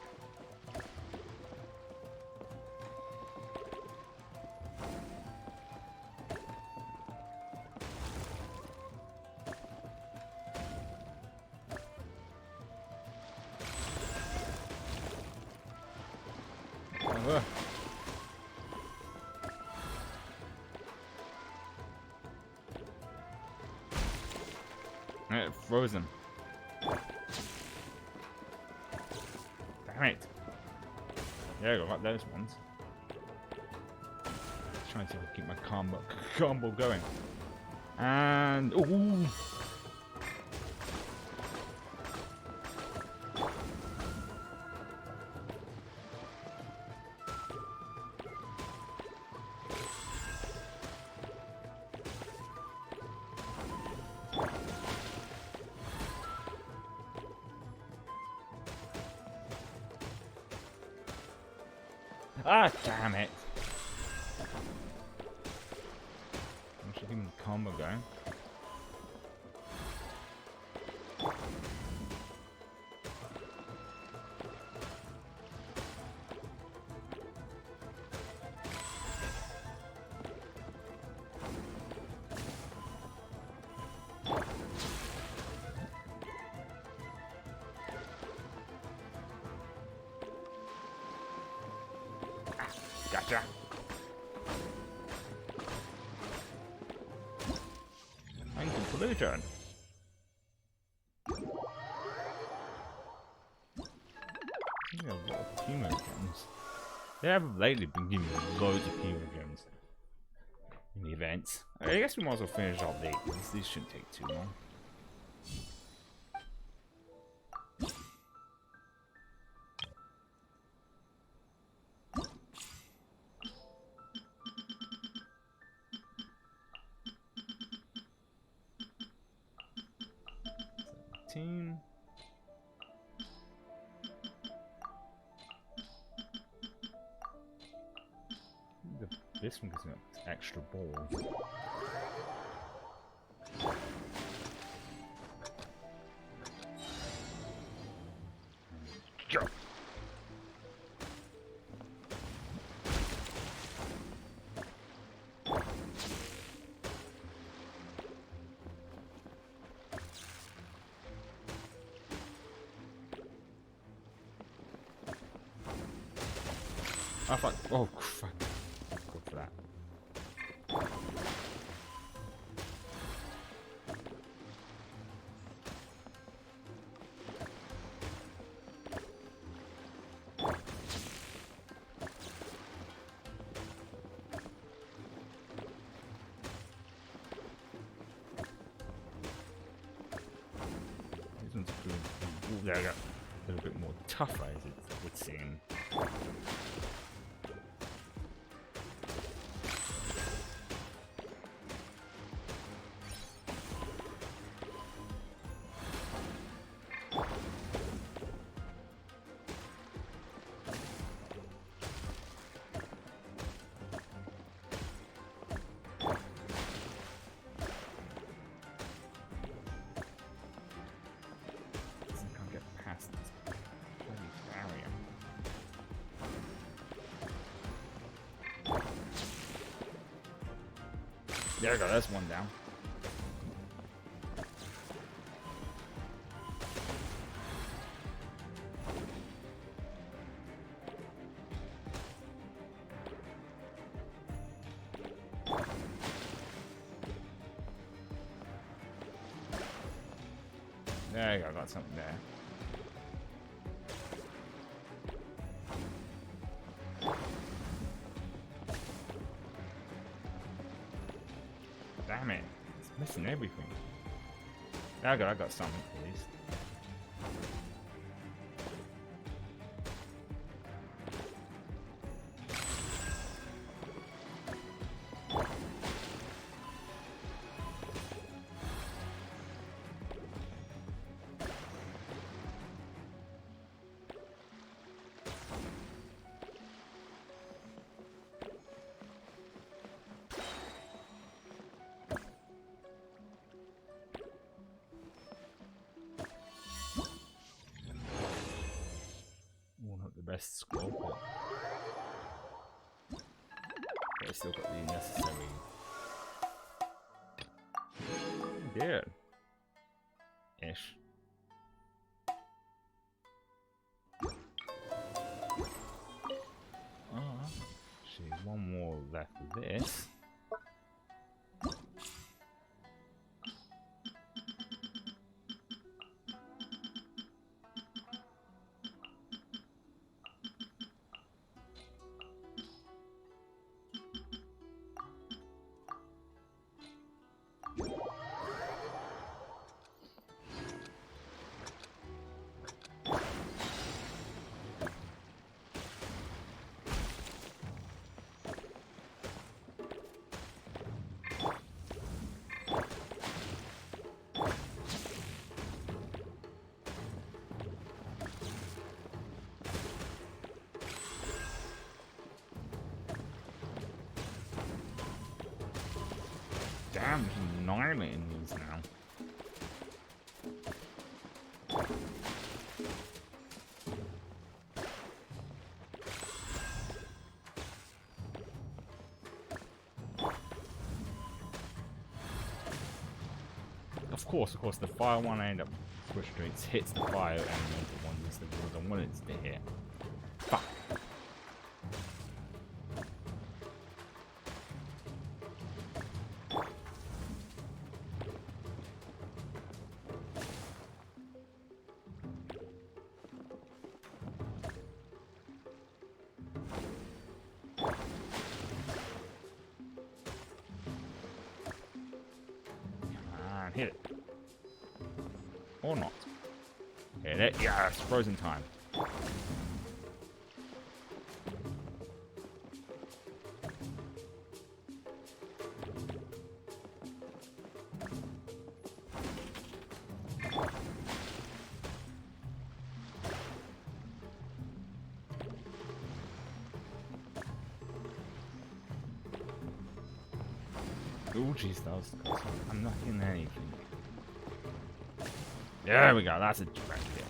It froze him. Damn it. Yeah, I got those ones. Trying to keep my combo going. And ooh. Ah, damn it. I should give him the combo going. Gotcha. And conclusion. A lot of Pima gems. They have lately been giving me loads of Pima gems in the events. I guess we might as well finish off these. These shouldn't take too long. This one gives me extra balls. Go. I thought, oh fuck. Go for that. This one's good. Ooh, there we go. A little bit more tougher as it would seem. There we go, that's one down. There you go, I got something there. Damn it, it's missing everything. There you go, I got something at least. Best score, but okay, still got the necessary. Good. Ish. See, one more left of this. Damn, there's 9 in these now. Of course, the fire one I end up frustrates hits the fire elemental one instead of the one I wanted it to hit. Fuck. Hit it. Or not. Hit it. Yeah, it's frozen time. Oh jeez, that was close. I'm not getting anything. There we go, that's a direct hit.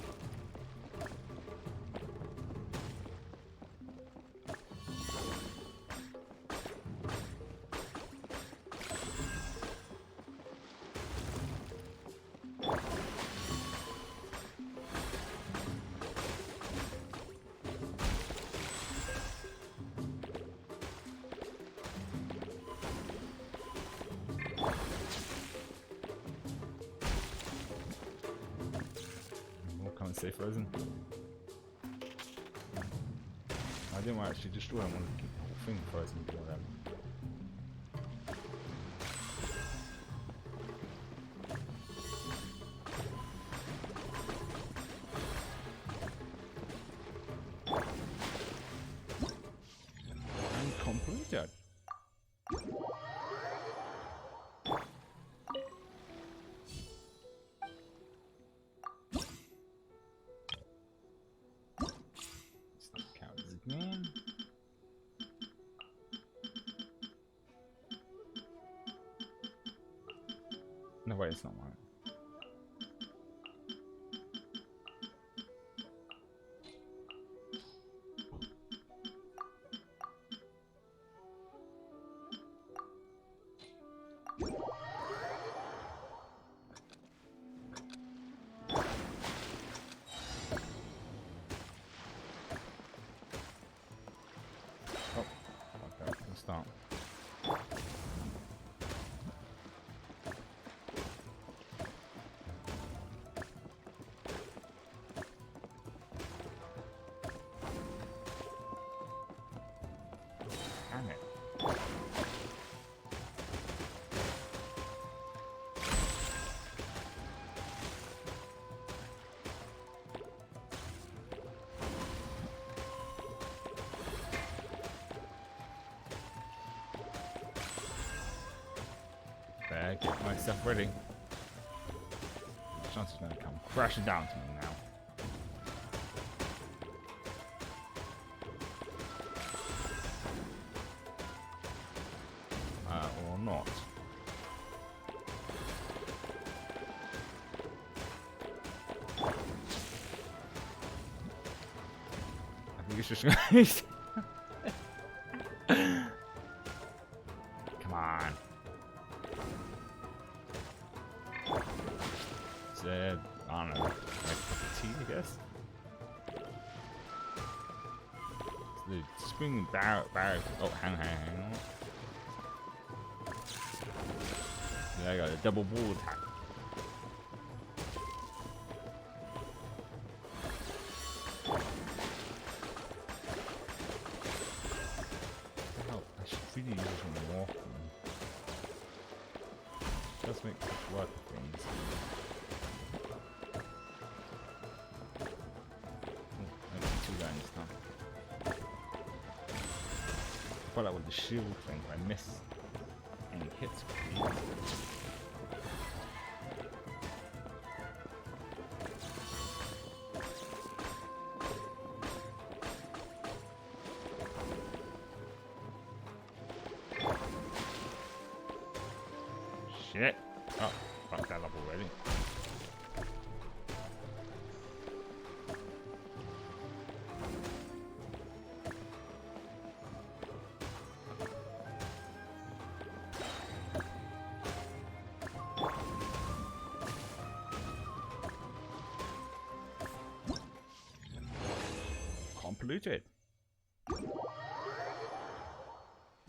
Stay frozen. I didn't want to actually destroy them. I wanted to keep the whole thing frozen for them. No way, it's not mine. Start. Damn it. There, get myself ready. Chances gonna come crashing down to me now. Or not. I think it's just come on. I don't know, like a cup of tea, I guess. The spring barrel. Oh, hang on. There I got a double ball attack. Oh, I should really use this one more often. Just make quick work of things. I thought that was the shield thing, but I missed any hits. Shit! Oh, fucked that up already. Completed.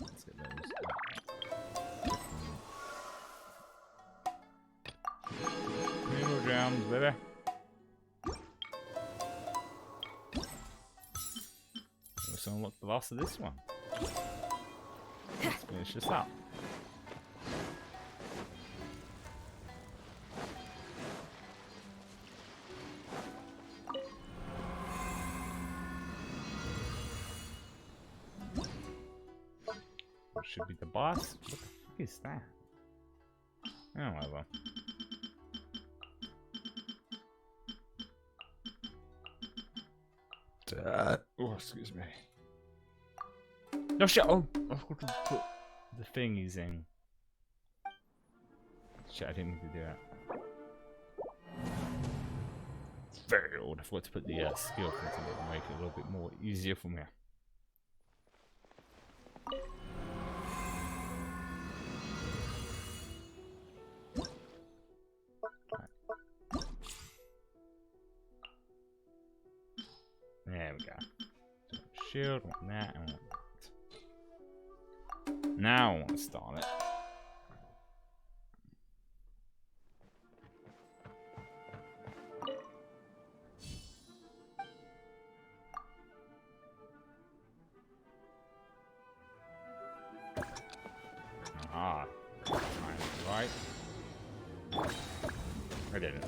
Let's get those. Mineral jams, baby. Let's unlock the last of this one. Let's finish this up. Should be the boss. What the fuck is that? Oh, whatever. Oh, excuse me. No shit! Oh, I forgot to put the thing he's in. Shit, I didn't mean to do that. Very old. I forgot to put the skill thing to make it a little bit more easier for me. There we go. So shield, want that, and want that. Now I want to start it. Aha. Right. I didn't.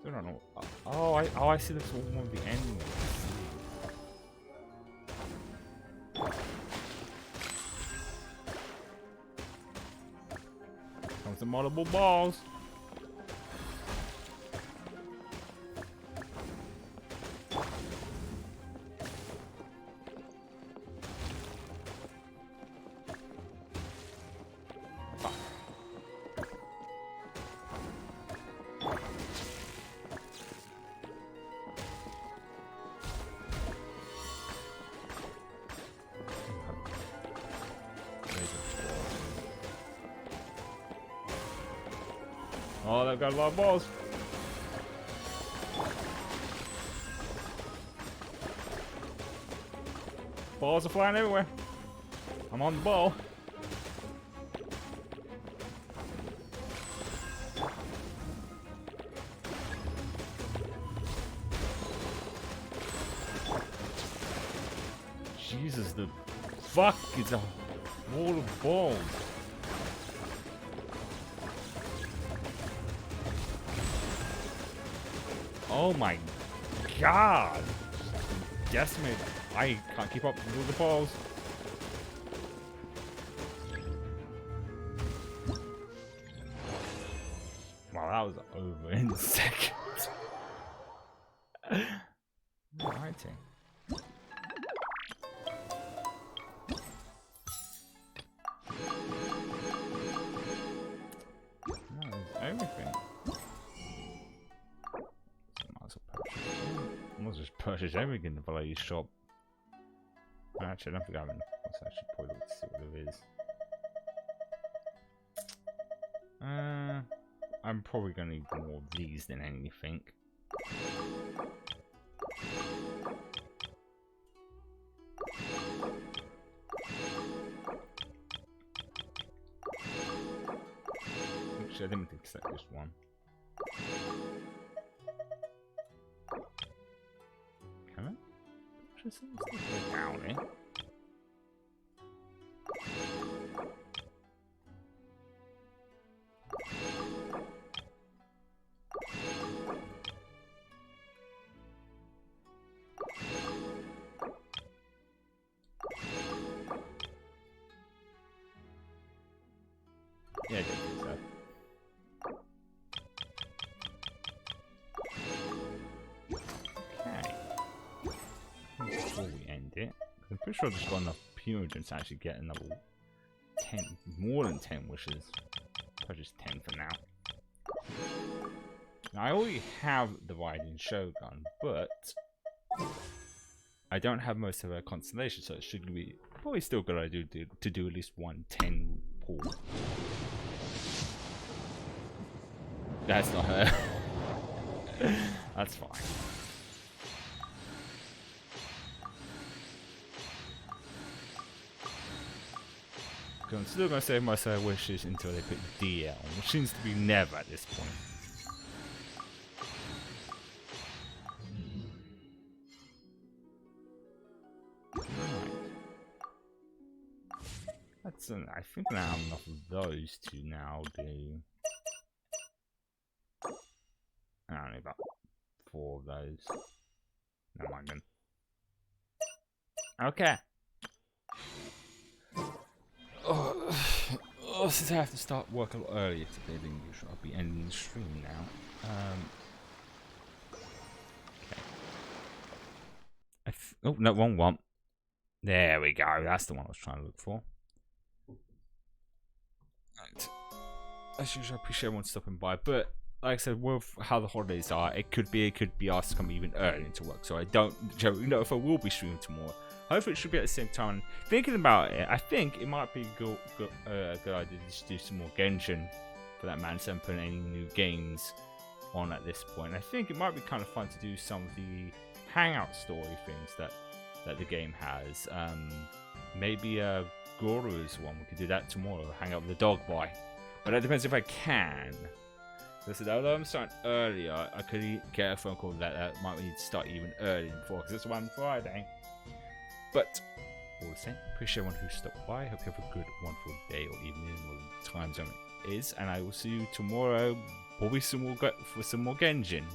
Still don't know. Oh, I see this one of the end ones. Comes the multiple balls. Oh, they've got a lot of balls. Balls are flying everywhere. I'm on the ball. Jesus, the fuck is a wall of balls. Oh my god! Decimate. I can't keep up with the balls. Wow, that was over in seconds. Alrighty. That is everything. I must just purchase everything in the Bellamy shop. Actually, I don't think I have enough. I should probably look to see what it is. I'm probably going to need more of these than anything. Actually, I didn't think it's just one. Can I? Just get down here. Yeah, I didn't think so. Okay. Before we end it, I'm pretty sure I've just got enough Purigens to actually get another 10, more than 10 wishes. I'll just 10 for now. Now, I already have the Riding Shogun, but I don't have most of her constellation, so it should be probably still a good idea to do at least one 10 pull. That's not her. That's fine. I'm still going to save myself wishes until they put DL, which seems to be never at this point. Alright. That's I think I have enough of those to now do. I don't know, about 4 of those. Never mind then. Okay. Oh, since I have to start work a lot earlier today than usual, I'll be ending the stream now. Okay. Oh, no, wrong one. There we go. That's the one I was trying to look for. Right. As usual, I appreciate everyone stopping by, but like I said, with how the holidays are, it could be asked to come even early into work. So I don't know if I will be streaming tomorrow. Hopefully it should be at the same time. Thinking about it, I think it might be a good idea to just do some more Genshin for that man. Instead of putting any new games on at this point. I think it might be kind of fun to do some of the hangout story things that the game has. Maybe Guru's one. We could do that tomorrow. Hang out with the dog boy. But that depends if I can. So although I'm starting earlier, I could get a phone call that might need to start even earlier than before, because it's one Friday. But all the same, appreciate everyone who stopped by. Hope you have a good, wonderful day or evening, whatever the time zone it is, and I will see you tomorrow. Probably for some more Genshin.